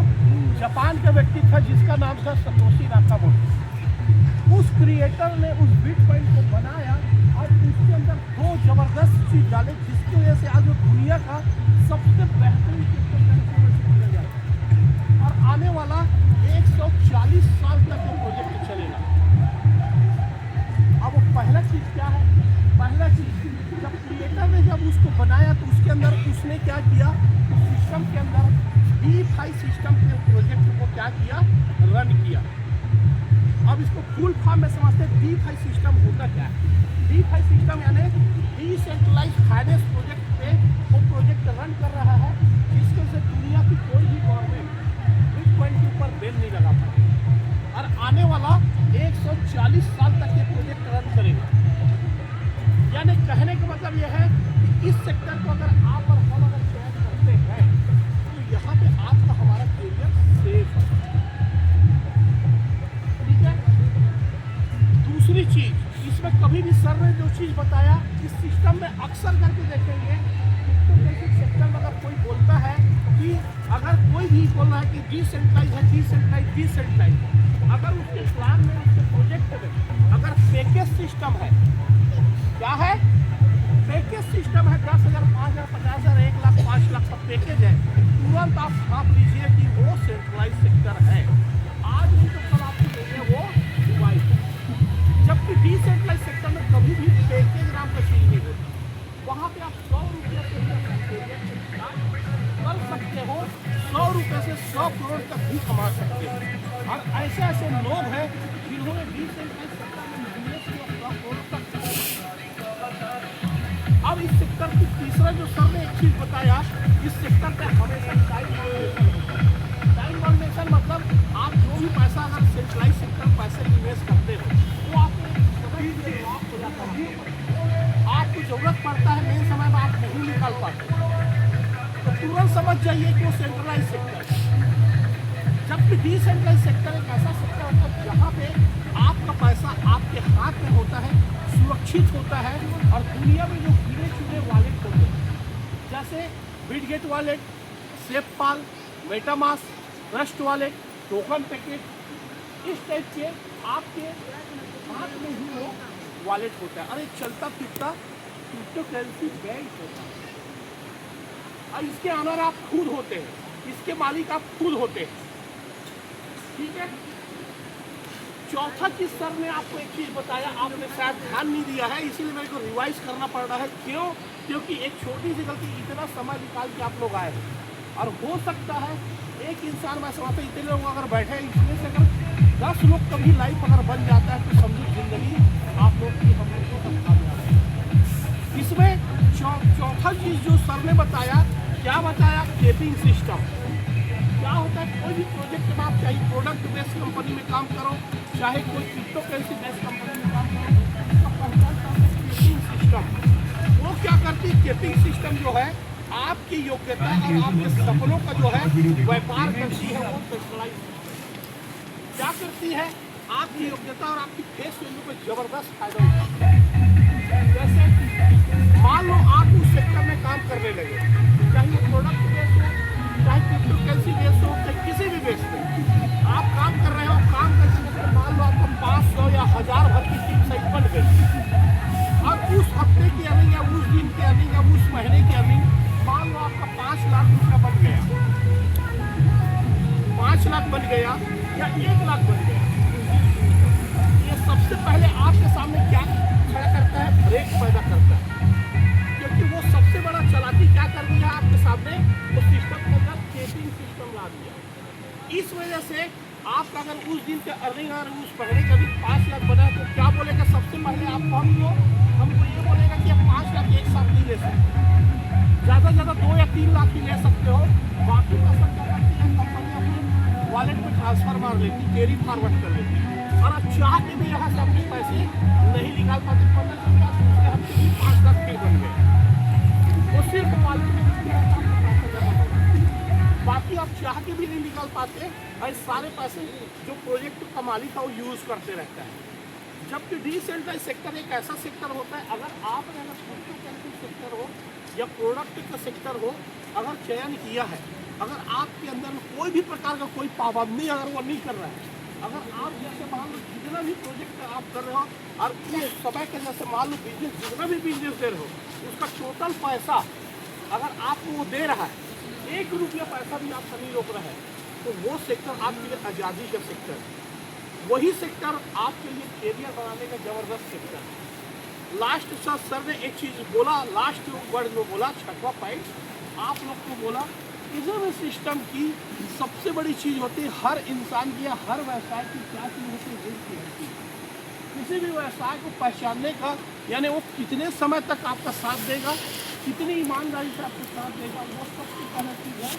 जापान का व्यक्ति था जिसका नाम था सतोशी नाकामोटो। उस क्रिएटर ने उस बिटकॉइन को बनाया और उसके अंदर 2 जबरदस्त चीज डाले जिसकी वजह से आज वो दुनिया का सबसे बेहतरीन क्रिप्टो करेंसी जाता है। और आने वाला 140 साल तक ये प्रोजेक्ट चलेगा। अब वो पहला चीज क्या है? पहला चीज, जब क्रिएटर ने जब उसको बनाया तो उसके अंदर उसने क्या किया, सिस्टम के अंदर DeFi सिस्टम के प्रोजेक्ट को क्या किया, रन किया। अब इसको फुल फॉर्म में समझते हैं। DeFi सिस्टम होता क्या है? DeFi सिस्टम यानी डिसेंट्रलाइज फाइनेंस प्रोजेक्ट पे वो प्रोजेक्ट रन कर रहा है जिसके से दुनिया की कोई भी गवर्नमेंट बिटकॉइन के ऊपर बैन नहीं लगा पाए। और आने वाला 140 साल तक ये प्रोजेक्ट रन करेगा। यानी कहने का मतलब यह है कि इस सेक्टर को अगर आप और हम अगर चयन करते हैं तो यहाँ पे आपका हमारा कैरियर सेफ है। ठीक है। दूसरी चीज, इसमें कभी भी सर ने जो चीज़ बताया, इस सिस्टम में अक्सर करके देखेंगे क्रिप्टो सेक्टर में अगर कोई बोलता है कि अगर कोई भी बोल रहा है कि डिसेंट्रलाइज है, डिसेंट्रलाइज, डिसेंट्रलाइज, अगर उसके प्लान में, उसके प्रोजेक्ट में अगर पैकेज सिस्टम है, क्या है? पैकेज सिस्टम है, 10,000, 5,000, 50,000, 1 लाख, 5 लाख का पैकेज है, तुरंत आप छाप लीजिए कि वो सेंट्रलाइज सेक्टर है। आज नहीं तो कल आपको देंगे वो डिवाइस। जबकि डिसेंट्रलाइज सेक्टर में कभी भी पैकेज नाम का चीज नहीं होता। वहाँ पे आप 100 रुपये से कर सकते हो, 100 रुपये से 100 करोड़ तक भी कमा सकते हो। और ऐसे ऐसे लोग हैं जिन्होंने डिसेंट्रलाइज सेक्टर में निवेश किया 100 करोड़ तक। अब इस सेक्टर की तीसरा जो सर ने एक चीज़ बताया, इस सेक्टर पे हमेशा टाइम वॉल्यूशन होता है। टाइम वॉल्यूशन मतलब आप जो भी पैसा अगर सेंट्रलाइज सेक्टर पैसे इन्वेस्ट करते हो वो आपको समय के लिए लॉक हो जाता है। आपको जरूरत पड़ता है, मेन समय में आप नहीं निकाल पाते तो तुरंत समझ जाइए कि वो सेंट्रलाइज सेक्टर है। जबकि डिसेंट्रलाइज सेक्टर एक ऐसा सेक्टर होता है जहाँ पे आपका पैसा आपके हाथ में होता है, सुरक्षित होता है। और दुनिया में जो गिने चुने वॉलेट होते हैं जैसे Bitget wallet, SafePal, MetaMask, trust wallet, token packet, इस टाइप के आपके हाथ में ही वो वॉलेट होता है। और एक चलता फिरता क्रिप्टो करेंसी बैंक होता है। और इसके ऑनर आप खुद होते हैं, इसके मालिक आप खुद होते हैं। ठीक है। चौथा चीज सर ने आपको एक चीज बताया, आपने शायद ध्यान नहीं दिया है, इसीलिए मेरे को रिवाइज करना पड़ रहा है। क्यों? क्योंकि एक छोटी सी गलती इतना समय निकाल के आप लोग आए हैं, और हो सकता है एक इंसान, मैं समझता इतने लोग अगर बैठे हैं, इसमें से अगर 10 लोग कभी लाइफ अगर बन जाता है तो समझो जिंदगी आप लोग की, हम लोग को सब कामयाब है। इसमें चौथा चीज जो सर ने बताया, क्या बताया? केपिंग सिस्टम। क्या होता है? कोई भी प्रोजेक्ट में आप चाहे प्रोडक्ट बेस्ड कंपनी में काम करो, चाहे कोई क्रिप्टो करेंसी बेस्ड कंपनी में काम करो, उसका पहचान केपिंग सिस्टम। वो क्या करती है? केपिंग सिस्टम जो है आपकी योग्यता और आपके सपनों का जो है व्यापार करती है, वो स्पेशलाइज क्या करती है? आपकी योग्यता और आपकी फेस वैल्यू को जबरदस्त फायदा उठाती है। जैसे मान लो आप उस सेक्टर में काम करने लगे, चाहे वो प्रोडक्ट बेस्ड हो, चाहे क्रिप्टो करेंसी बेस्ड हो, चाहे किसी भी बेस्ड में आप काम कर रहे हो, काम करते मान लो आपको 500 या 1000 भर की टीम सही बन गई, और उस हफ्ते की अर्निंग या उस दिन की अर्निंग या उस महीने की अर्निंग मान लो आपका 5 लाख रुपया बन गया, 5 लाख बन गया या 1 लाख बन गया। ये सबसे पहले आपके सामने क्या खड़ा करता है? ब्रेक पैदा करता है, क्योंकि वो सबसे बड़ा चालाकी क्या कर दिया आपके सामने? वो सिस्टम के अंदर केपिंग सिस्टम ला दिया। इस वजह से आपका अगर उस दिन के अर्निंग और उस महीने का भी 5 लाख बना तो क्या बोलेगा? सबसे पहले आपको हमको ये बोलेगा कि आप 5 लाख एक साथ नहीं ले सकते, ज़्यादा से ज़्यादा 2 या 3 लाख ही ले सकते हो, बाकी का सब क्या करती है कंपनी अपने वॉलेट में ट्रांसफर मार लेती, कैरी फॉरवर्ड कर लेती, और आप चाह के भी यहाँ से अपने पैसे नहीं निकाल पाते। 15 हफ्ते भी 5 लाख के बन गए, वो सिर्फ वॉलेट में बाकी आप चाह के भी नहीं निकाल पाते, और सारे पैसे जो प्रोजेक्ट का मालिक है वो यूज़ करते रहता है। जबकि डिसेंट्रलाइज सेक्टर एक ऐसा सेक्टर होता है, अगर आपने क्रिप्टो करेंसी सेक्टर हो या प्रोडक्ट का सेक्टर हो, अगर चयन किया है, अगर आपके अंदर कोई भी प्रकार का कोई पाबंदी अगर वो नहीं कर रहा है, अगर आप जैसे मान लो जितना भी प्रोजेक्ट आप कर रहे हो और उस समय के जैसे मान लो बिजनेस जितना भी बिजनेस दे रहे हो, उसका टोटल पैसा अगर आपको वो दे रहा है, 1 रुपया पैसा भी आपका नहीं रोक रहा है, तो वो सेक्टर आपके लिए आज़ादी का सेक्टर है। वही सेक्टर आपके लिए कैरियर बनाने का ज़बरदस्त सेक्टर है। लास्ट सर ने एक चीज़ बोला, लास्ट वर्ड में बोला, 6वां पॉइंट आप लोग को बोला, इस सिस्टम की सबसे बड़ी चीज़ होती है हर इंसान की या हर व्यवसाय की क्या चीज़ होती है? किसी भी व्यवसाय को पहचानने का, यानी वो कितने समय तक आपका साथ देगा, कितनी ईमानदारी से आपको साथ देगा, वो सबसे पहला चीज़ है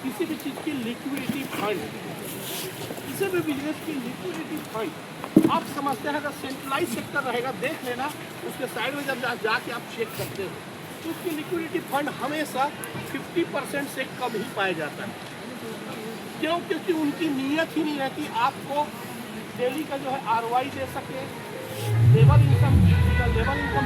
किसी भी चीज़ की लिक्विडिटी फंड, किसी भी बिजनेस की लिक्विडिटी फंड। आप समझते हैं अगर सेंट्रलाइज सेक्टर रहेगा, देख लेना उसके साइड में जब जाके आप चेक करते हो तो उसकी लिक्विडिटी फंड हमेशा 50% से कम ही पाया जाता है। क्यों? क्योंकि उनकी नीयत ही नहीं रहती आपको डेली का जो है ROI दे सके, लेवल इनकम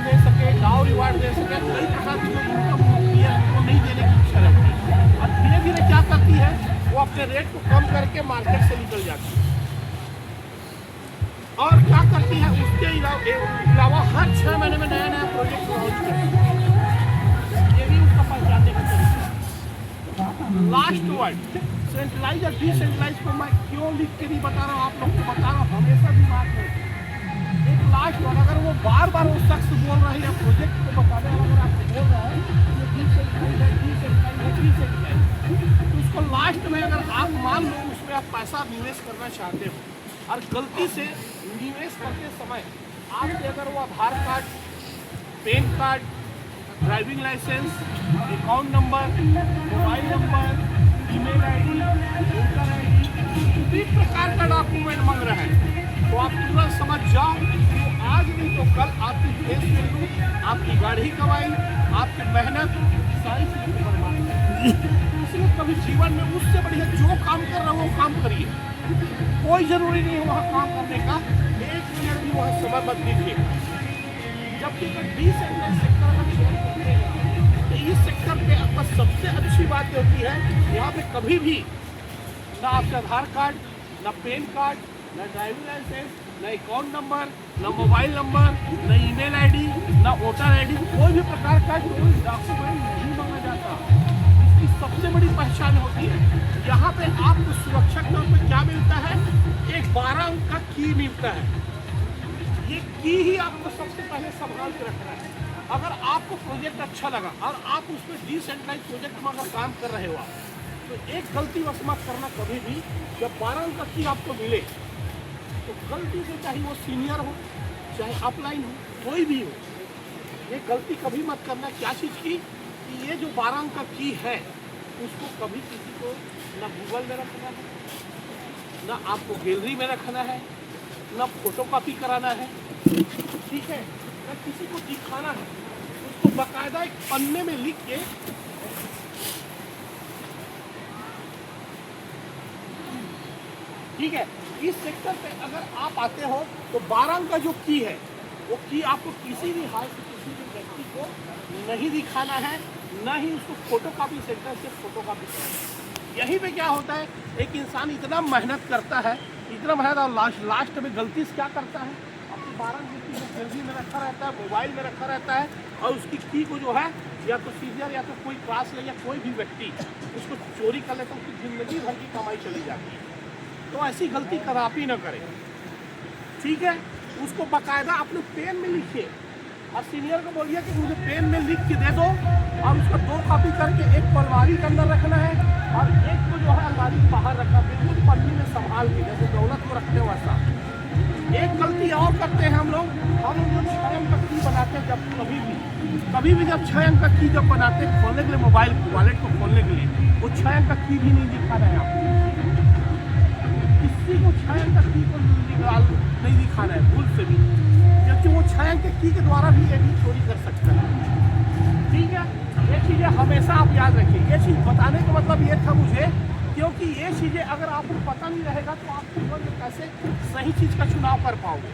दे सके, डाउ रिवार्ड दे सके, कई प्रकार की इनकम होती है वो नहीं देने की इच्छा रहती है, और धीरे धीरे क्या करती है वो अपने रेट को कम करके मार्केट से निकल जाती है। और क्या करती है उसके अलावा हर 6 महीने में नया नया प्रोजेक्ट लॉन्च करती है। ये भी उसका पहचानने का तरीका। लास्ट वर्ड सेंट्रलाइज और डिसेंट्रलाइज को मैं क्यों लिख के नहीं बता रहा हूँ, आप लोग को बता रहा हूँ, हमेशा दिमाग में एक लास्ट वर्ड, अगर वो बार बार वो शख्स बोल रहा है या प्रोजेक्ट को बताने वाला अगर आपको बोल रहा है ये डिसेंट्रलाइज तो उसको लास्ट में अगर आप मान लो उसमें आप पैसा निवेश करना चाहते हो और गलती से निवेश करते समय आपके अगर वो Aadhaar card, PAN card, driving licence, account number, mobile number, email ID, voter ID, किसी प्रकार का डॉक्यूमेंट मांग रहा है तो आप तुरंत समझ जाओ कि आज नहीं तो कल आपकी फेस वैल्यू, आपकी गाड़ी कमाई, आपकी मेहनत सारी चीज़ें बर्बाद है। इसलिए कभी जीवन में उससे बढ़िया जो काम कर रहे हो वो काम करिए, कोई ज़रूरी नहीं है वहाँ काम करने का, 1 मिनट भी वहाँ समय मत दीजिए। जबकि डिसेंट्रलाइज सेक्टर का चयन करते हैं तो इस सेक्टर पे आपका सबसे अच्छी बात होती है, यहाँ पे कभी भी ना आपका आधार कार्ड, ना पैन कार्ड, ना ड्राइविंग लाइसेंस, ना अकाउंट नंबर, ना मोबाइल नंबर, ना ईमेल आईडी, ना वोटर आईडी, कोई भी प्रकार का कोई डॉक्यूमेंट नहीं मांगा जाता। इसकी सबसे सबसे बड़ी पहचान होती है। यहाँ पे आपको सुरक्षा के तौर पर क्या मिलता है, एक 12 अंक का की मिलता है। ये की ही आपको सबसे पहले संभाल के रखना है। अगर आपको प्रोजेक्ट अच्छा लगा और आप उसमें डिसेंट्रलाइज प्रोजेक्ट में अगर काम कर रहे हो आप, तो एक गलती बस मत करना कभी भी। जब 12 अंक का की आपको मिले तो गलती से, चाहे वो सीनियर हो चाहे अपलाइन हो, कोई भी हो, ये गलती कभी मत करना। क्या चीज़ की कि ये जो 12 अंक का की है उसको कभी किसी को ना गूगल में रखना है, ना आपको गैलरी में रखना है, ना फोटो कॉपी कराना है, ठीक है, ना किसी को दिखाना है। उसको बाकायदा एक पन्ने में लिख के, ठीक है, इस सेक्टर पे अगर आप आते हो तो 12 अंक का जो की है वो की आपको किसी भी हाल से किसी भी व्यक्ति को नहीं दिखाना है, ना ही उसको फोटोकॉपी सेंटर से फोटोकॉपी करना है। यहीं पे क्या होता है, एक इंसान इतना मेहनत करता है, इतना मेहनत, और लास्ट में गलती से क्या करता है, अपनी 12 अंक की जो गैलरी में रखा रहता है, मोबाइल में रखा रहता है, और उसकी की को जो है या तो सीनियर या तो कोई क्लास ले या कोई भी व्यक्ति उसको चोरी कर लेता है, उसकी ज़िंदगी भर की कमाई चली जाती है। तो ऐसी गलती कदापि न करें, ठीक है। उसको बाकायदा अपने पेन में लिखिए और सीनियर को बोलिए कि मुझे पेन में लिख के दे दो, और उसका 2 कॉपी करके एक अलमारी के अंदर रखना है और एक को जो है अलमारी के बाहर रखना, बिल्कुल पन्नी में संभाल के, जैसे दौलत को रखते हो वैसा। एक गलती और करते हैं हम लोग 6 अंक का की बनाते हैं। जब कभी भी जब 6 अंक का की जब बनाते हैं खोलने के लिए, मोबाइल वॉलेट को खोलने के लिए, वो 6 अंक का की भी नहीं दिखा रहे हैं आपको, किसी को 6 अंक का की को नहीं दिखाना है भूल से भी, क्योंकि वो 6 अंक की के द्वारा भी ये भी चोरी कर सकता है, ठीक है। ये चीज़ें हमेशा आप याद रखिए। ये चीज़ बताने का मतलब ये था मुझे, क्योंकि ये चीज़ें अगर आपको पता नहीं रहेगा तो आप जीवन में कैसे सही चीज़ का चुनाव कर पाओगे,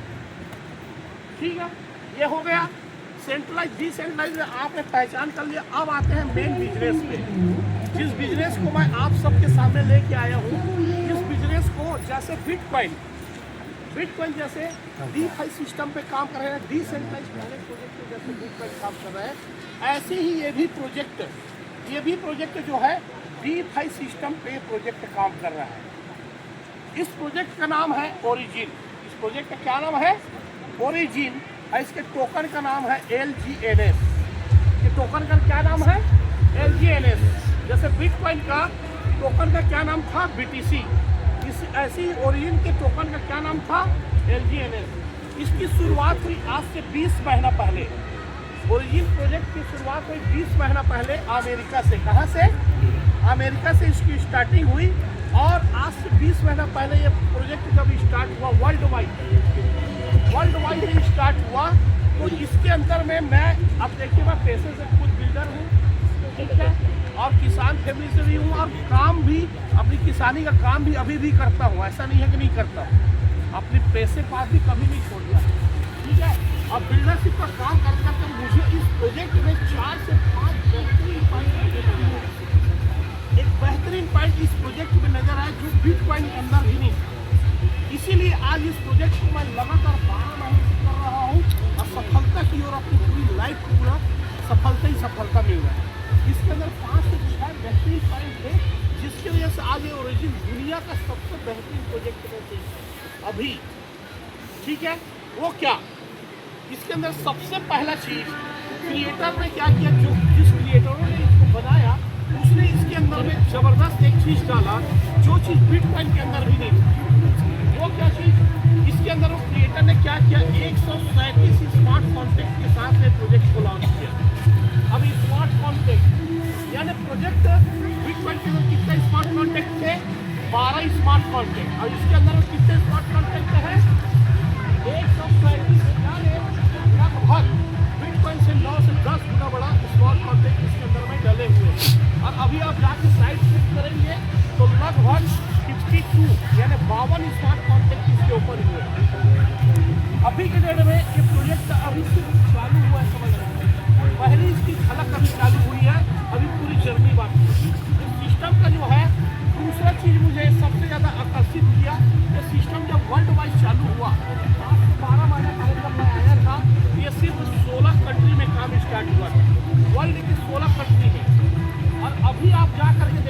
ठीक है। ये हो गया सेंट्रलाइज डिसेंट्रलाइज, आपने पहचान कर लिया। अब आते हैं मेन बिजनेस पे, जिस बिजनेस को मैं आप सबके सामने लेके आया हूँ। इस बिजनेस को जैसे बिटकॉइन जैसे DeFi सिस्टम पे काम कर रहे हैं, डिसेंट्रलाइज पेमेंट प्रोजेक्ट पे जैसे बिटकॉइन काम कर रहे हैं, ऐसे ही ये भी प्रोजेक्ट जो है DeFi सिस्टम पे प्रोजेक्ट काम कर रहा है। इस प्रोजेक्ट का नाम है ओरिजिन। इस प्रोजेक्ट का क्या नाम है, ओरिजिन, और इसके टोकन का नाम है LGNS। ये टोकन का क्या नाम है, LGNS। जैसे बिटकॉइन का टोकन का क्या नाम था, BTC, ऐसी ओरिजिन के टोकन का क्या नाम था, LGNS। इसकी शुरुआत हुई आज से 20 महीना पहले। ओरिजिन प्रोजेक्ट की शुरुआत हुई 20 महीना पहले अमेरिका से। कहाँ से, अमेरिका से इसकी स्टार्टिंग हुई, और आज से 20 महीना पहले ये प्रोजेक्ट जब स्टार्ट हुआ वर्ल्ड वाइड में स्टार्ट हुआ, तो इसके अंदर में मैं, अब देखिए, मैं पैसे से खुद बिल्डर हूँ, ठीक है, और किसान फैमिली से भी हूँ, और काम भी अपनी किसानी का काम भी अभी भी करता हूँ, ऐसा नहीं है कि नहीं करता हूँ। अपने पैसे पास भी कभी नहीं छोड़ दिया, ठीक है। और बिल्डरशिप का काम कर करके मुझे इस प्रोजेक्ट में 4 से 5 बेहतरीन पॉइंट, एक बेहतरीन पॉइंट इस प्रोजेक्ट में नजर आया जो बिटकॉइन के अंदर भी नहीं। इसीलिए आज इस प्रोजेक्ट को मैं लगातार 12 महीने से कर रहा हूँ, और सफलता की ओर अपनी पूरी लाइफ को पूरा सफलता ही सफलता मिल रहा है। इसके अंदर 5 से 6 बेहतरीन पॉइंट थे, जिसकी वजह से आज ये ओरिजिन दुनिया का सबसे बेहतरीन प्रोजेक्ट में से अभी, ठीक है। वो क्या, इसके अंदर सबसे पहला चीज क्रिएटर ने क्या किया, जो जिस क्रिएटरों ने इसको बनाया उसने इसके अंदर में जबरदस्त एक चीज डाला, जो चीज बिटकॉइन के अंदर भी नहीं थी। वो क्या चीज, इसके अंदर वो क्रिएटर ने क्या किया, 137 स्मार्ट कॉन्ट्रैक्ट के साथ ये प्रोजेक्ट को लॉन्च किया। अब स्मार्ट कॉन्ट्रैक्ट यानी प्रोजेक्ट बिटकॉइन के अंदर कितने स्मार्ट कॉन्ट्रैक्ट थे, 12 स्मार्ट कॉन्ट्रैक्ट, और इसके अंदर कितने स्मार्ट कॉन्ट्रैक्ट है, 137, यानी लगभग बिटकॉइन से 9 से 10 गुना बड़ा स्मार्ट कॉन्ट्रैक्ट इसके अंदर में डले हुए हैं। और अभी आप जाके साइट क्लिक करेंगे तो लगभग 52 यानी 52 स्मार्ट कॉन्ट्रैक्ट इसके ऊपर हुए हैं। अभी के डेट में ये प्रोजेक्ट अभी सिर्फ चालू हुआ है, समझ रहे हैं, पहली इसकी झलक अभी चालू हुई है, अभी पूरी जर्नी बाकी है। इस सिस्टम का जो है, दूसरा चीज़ मुझे सबसे ज़्यादा आकर्षित किया, ये सिस्टम जब वर्ल्ड वाइड चालू हुआ, 12 महीने पहले जब मैं आया था, ये सिर्फ 16 कंट्री में काम स्टार्ट हुआ था, वर्ल्ड की 16 कंट्री में। और अभी आप जा करके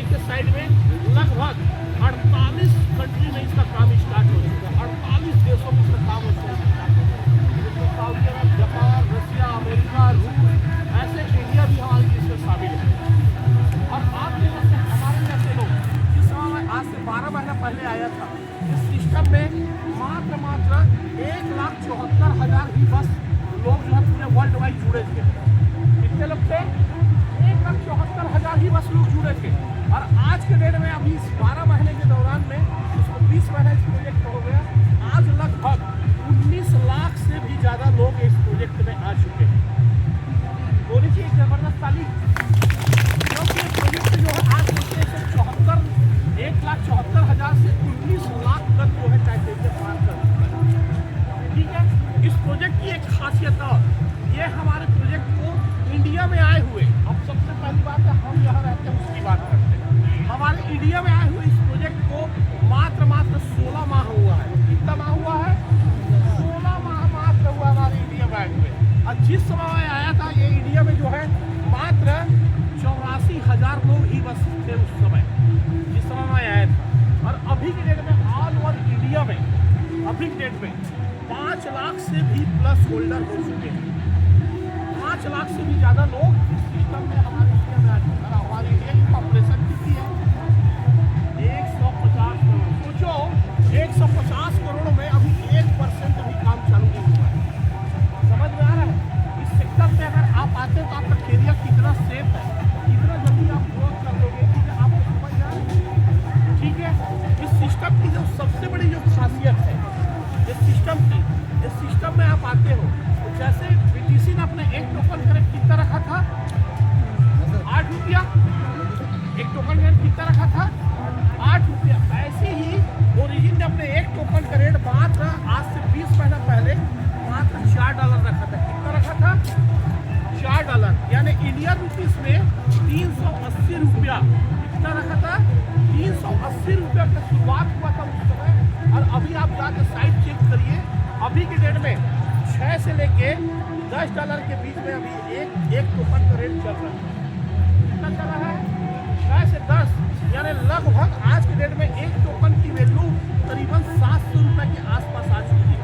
लगभग 48 कंट्री में इसका काम स्टार्ट हो चुका है। 48 देशों में इसका काम स्टार्ट हो चुका है। सऊदी अरब, जापान, रशिया, अमेरिका, रूस, ऐसे इंडिया भी हमारी इसमें शामिल है। और आप जैसे हमारे जैसे लोग, जिस समय मैं आज से 12 महीना पहले आया था, इस सिस्टम में मात्र 1,74,000 ही बस लोग जो है पूरे वर्ल्ड वाइड जुड़े थे। कितने लोग थे? 1,74,000 ही बस लोग जुड़े थे। और आज के डेट में अभी इस 12 महीने के दौरान में इसको 20 महीने इस प्रोजेक्ट हो गया। आज लगभग 19 लाख से भी ज़्यादा लोग इस प्रोजेक्ट में आ चुके हैं। बोली थी जबरदस्त ताली, क्योंकि ये प्रोजेक्ट जो है आज से 1,74,000 से 19 लाख तक जो है टाइटेनियम पार कर चुका है। ठीक है, इस प्रोजेक्ट की एक खासियत और ये हमारे प्रोजेक्ट को इंडिया में आए हुए, अब सबसे पहली बात है हम यहाँ रहते हैं उसकी बात करते हैं। हमारे इंडिया में आए हुए इस प्रोजेक्ट को मात्र 16 माह हुआ है। कितना माह हुआ है? 16 माह मात्र हुआ हमारे इंडिया में आए हुए। और जिस समय मैं आया था ये इंडिया में जो है मात्र 84,000 लोग ही बस थे उस समय, जिस समय मैं आया था। और अभी के डेट में ऑल ओवर इंडिया में अभी के डेट में 5 लाख से भी प्लस होल्डर हो चुके हैं। 5 लाख से भी ज़्यादा लोग इस सिस्टम में हमारे इंडिया में आ चुके हैं। हमारे इंडिया की पॉपुलेशन कितनी है? 150 करोड़। सोचो 150 करोड़ में अभी 1% भी काम चालू नहीं हुआ है। समझ में आ रहा है? इस सेक्टर में अगर आप आते हैं तो आपका एरिया कितना सेफ है, कितना जल्दी आप ग्रोथ कर लोगे, ठीक है, आपको समझ में आ रहा है? ठीक है, इस सिस्टम की जो सबसे बड़ी जो खासियत है इस सिस्टम की, इस सिस्टम में आप आते हो तो जैसे BTC ने अपने एक टोकन करेक्ट कितना रखा था? 8 रुपया। एक टोकन करेक्ट कितना रखा था? 8 रुपया। ऐसे ही ओरिजिन ने अपने एक टोकन का रेट मात्र आज से 20 महीना पहले मात्र $4 रखा था। कितना रखा था? $4, यानी इंडियन रुपीस में 380 रुपया। कितना रखा था? 380 रुपया का शुरुआत हुआ था उस समय। और अभी आप जाकर साइट चेक करिए, अभी के डेट में 6 से लेके $10 के बीच में अभी एक टोकन का रेट चल रहा है। कितना चल रहा है? 6 से 10, यानी लगभग आज के डेट में एक टोकन की वैल्यू करीबन 700 रुपये के आसपास आ चुकी है।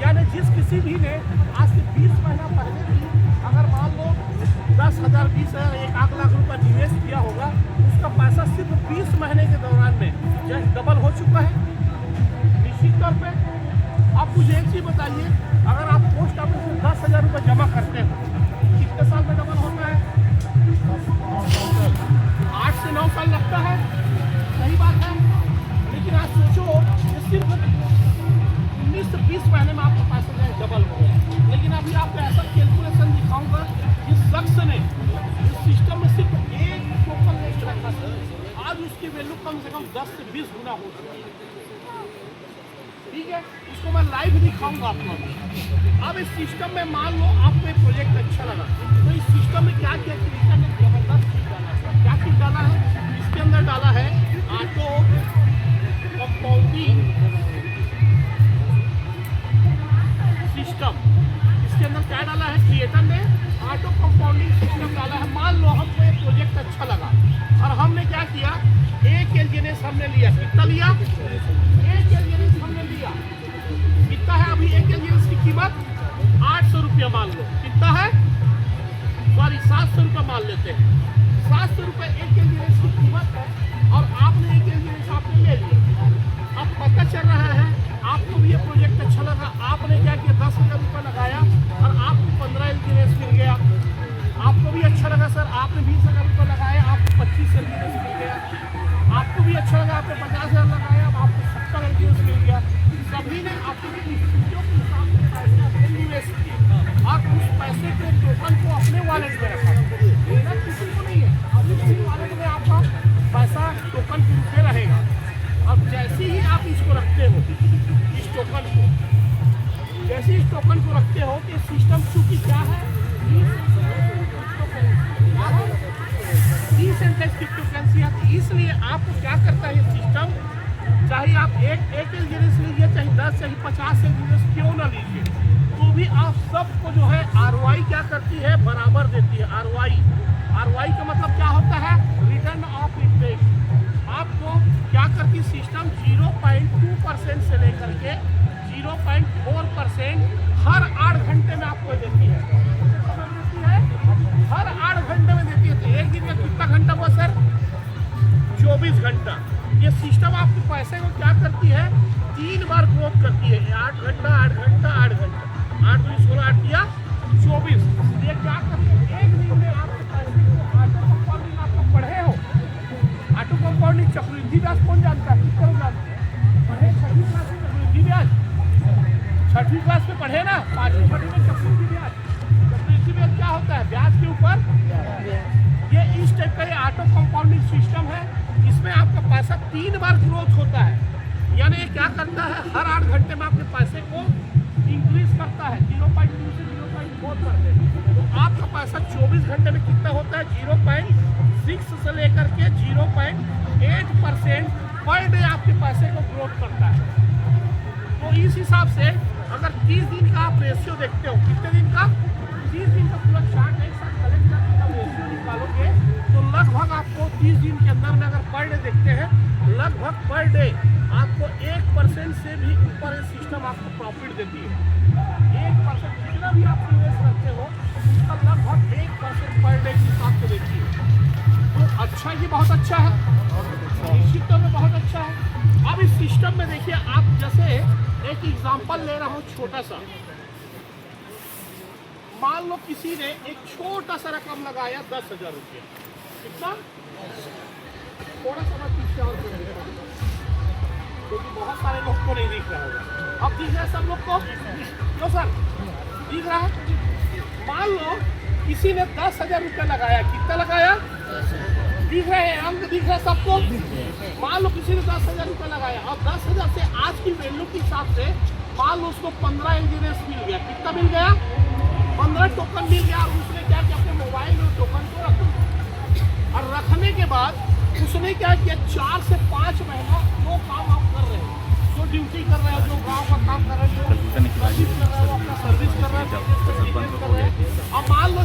यानी जिस किसी भी ने आज से 20 महीना पहले भी अगर मान लो 10,000, 20,000, 1 लाख रुपये निवेश किया होगा, उसका पैसा सिर्फ 20 महीने के दौरान में जस्ट डबल हो चुका है निश्चित तौर पे। आप मुझे एक चीज़ बताइए, अगर आप पोस्ट ऑफिस में 10,000 रुपये जमा करते हो कितने साल में डबल होता है? 8 से 9 साल लगता है। सही बात है। लेकिन आज सोचो ये सिर्फ 19 से 20 महीने में आपका पैसा जो है डबल हो गया। लेकिन अभी आपको ऐसा कैलकुलेशन दिखाऊंगा, इस शख्स ने इस सिस्टम में सिर्फ एक टोकन नहीं रखा था, आज उसकी वैल्यू कम से कम 10 से 20 गुना हो चुकी है। ठीक है, इसको मैं लाइव दिखाऊंगा आपको। अब इस सिस्टम में मान लो आपको एक प्रोजेक्ट अच्छा लगा तो इस सिस्टम में क्या किया कि इसका ने जबरदस्त चीज डाला है। क्या चीज डाला है? इसके अंदर डाला है ऑटो कंपाउंडिंग सिस्टम। इसके अंदर क्या डाला है? क्रिएटर ने ऑटो कंपाउंडिंग सिस्टम डाला है। मान लो हमको एक प्रोजेक्ट अच्छा लगा और हमने क्या किया, एक एलजीएनएस हमने लिया। कितना लिया? एक एलजीएनएस हमने लिया। कितना है अभी एक एलजीएनएस की कीमत? 800 रुपया मान लो। कितना है? सॉरी 700 रुपया मान लेते हैं। 700 रुपये एक एलजीएनएस की कीमत है और आपने एक एलजीएनएस आपने ले लिया। अब पता चल रहा है आपको भी ये प्रोजेक्ट अच्छा लगा, आपने क्या किया 10,000 रुपये लगाया और आपको 15 एलजीएनएस मिल गया। आपको भी अच्छा लगा सर, आपने 20,000 रुपये लगाया, आपको 25 एलजीएनएस मिल गया। आपको भी अच्छा लगा, आपने 50,000 लगाया, आपको 70 एलजीएनएस मिल गया। सभी ने अपनी स्थितियों के हिसाब से पैसे अपने निवेश किए और उस पैसे के टोकन को अपने वॉलेट में रखा। देना किसी को नहीं है, अपने वॉलेट में आपका पैसा टोकन के रूप में रहेगा। अब जैसे ही आप इसको रखते हो, इस टोकन को जैसे इस टोकन को रखते हो कि सिस्टम चूंकि क्या है, डिसेंट्रलाइज्ड क्रिप्टोकरेंसी है, इसलिए आपको क्या करता है ये सिस्टम, चाहे आप एक एलजीएनएस लीजिए, चाहे 10, चाहे 50 एलजीएनएस क्यों ना लीजिए, तो भी आप सबको जो है आरओआई क्या करती है, बराबर देती है। आरओआई का मतलब क्या होता है? Return of invest. आपको कि सिस्टम 0.2% से लेकर के 0.4% हर 8 घंटे में आपको देती है। देती है हर 8 घंटे में देती है। तो एक दिन में कितना घंटा हुआ सर? 24 घंटा। ये सिस्टम आपके पैसे को क्या करती है? 3 बार ग्रोथ करती है। 8 घंटा 8 घंटा 8 घंटा 8 दूनी 16 8 दिया 24। ये क्या करती है? एक दिन में आपके पैसे को ऑटो कंपाउंडिंग आपको पढ़े हो, ऑटो कंपाउंडिंग चक्रवृद्धि ब्याज कौन जानता है? किस तरह जानते हैं? पढ़े 6वीं क्लास में चक्रवृद्धि ब्याज, 6वीं क्लास में पढ़े ना, 5वीं 6वीं में चक्रवृद्धि ब्याज। चक्रवृद्धि ब्याज क्या होता है? ब्याज के ऊपर। ये इस टाइप का ये ऑटो कंपाउंडिंग सिस्टम है। इसमें आपका पैसा 3 बार ग्रोथ होता है। यानी ये क्या करता है? हर 8 घंटे में आपके पैसे को इंक्रीज करता है 0.2 से 0.4%। तो आपका पैसा 24 घंटे में कितना होता है? 0.6 से लेकर के 0.8% पर डे आपके पैसे को ग्रोथ करता है। तो इस हिसाब से अगर 30 दिन का आप रेशियो देखते हो, कितने दिन का? 30 दिन का पूरा चार्ट एक साथ कलेक्ट करके आप रेशियो निकालोगे तो लगभग आपको 30 दिन के अंदर में अगर पर डे देखते हैं, लगभग पर डे आपको 1% से भी ऊपर ये सिस्टम आपको प्रॉफिट देती है। 1% जितना भी आप इन्वेस्ट करते हो उसका लगभग 1% पर डे के हिसाब से देती है। तो अच्छा, ये बहुत अच्छा है, निश्चित तौर में बहुत अच्छा है। अब इस सिस्टम में देखिए, आप जैसे एक एग्जांपल ले रहा हूँ छोटा सा। मान लो किसी ने एक छोटा सा रकम लगाया 10,000 रुपये। कितना? थोड़ा सा मैं पीछे और क्योंकि बहुत सारे लोग को नहीं दिख रहा होगा। अब दिख रहा है सब लोग को? लो सर, दिख रहा है? मान लो किसी ने 10,000 रुपये लगाया। कितना लगाया? दिख रहे हैं अंक, दिख रहा है सबको? मान लो किसी ने 10,000 रुपये लगाया और 10,000 से आज की वैल्यू के हिसाब से मान लो उसको 15 इंजीनियर्स मिल गया। कितना मिल गया? 15 टोकन मिल गया। और उसने क्या किया? अपने मोबाइल में टोकन को रख दिया। और रखने के बाद उसने क्या किया? 4 से 5 महीना जो काम आप कर रहे हैं, जो ड्यूटी कर रहे हो, जो गाँव का काम कर रहे हो, जो सर्विस कर रहे हो, अपना सर्विस कर रहे हो, अब मान लो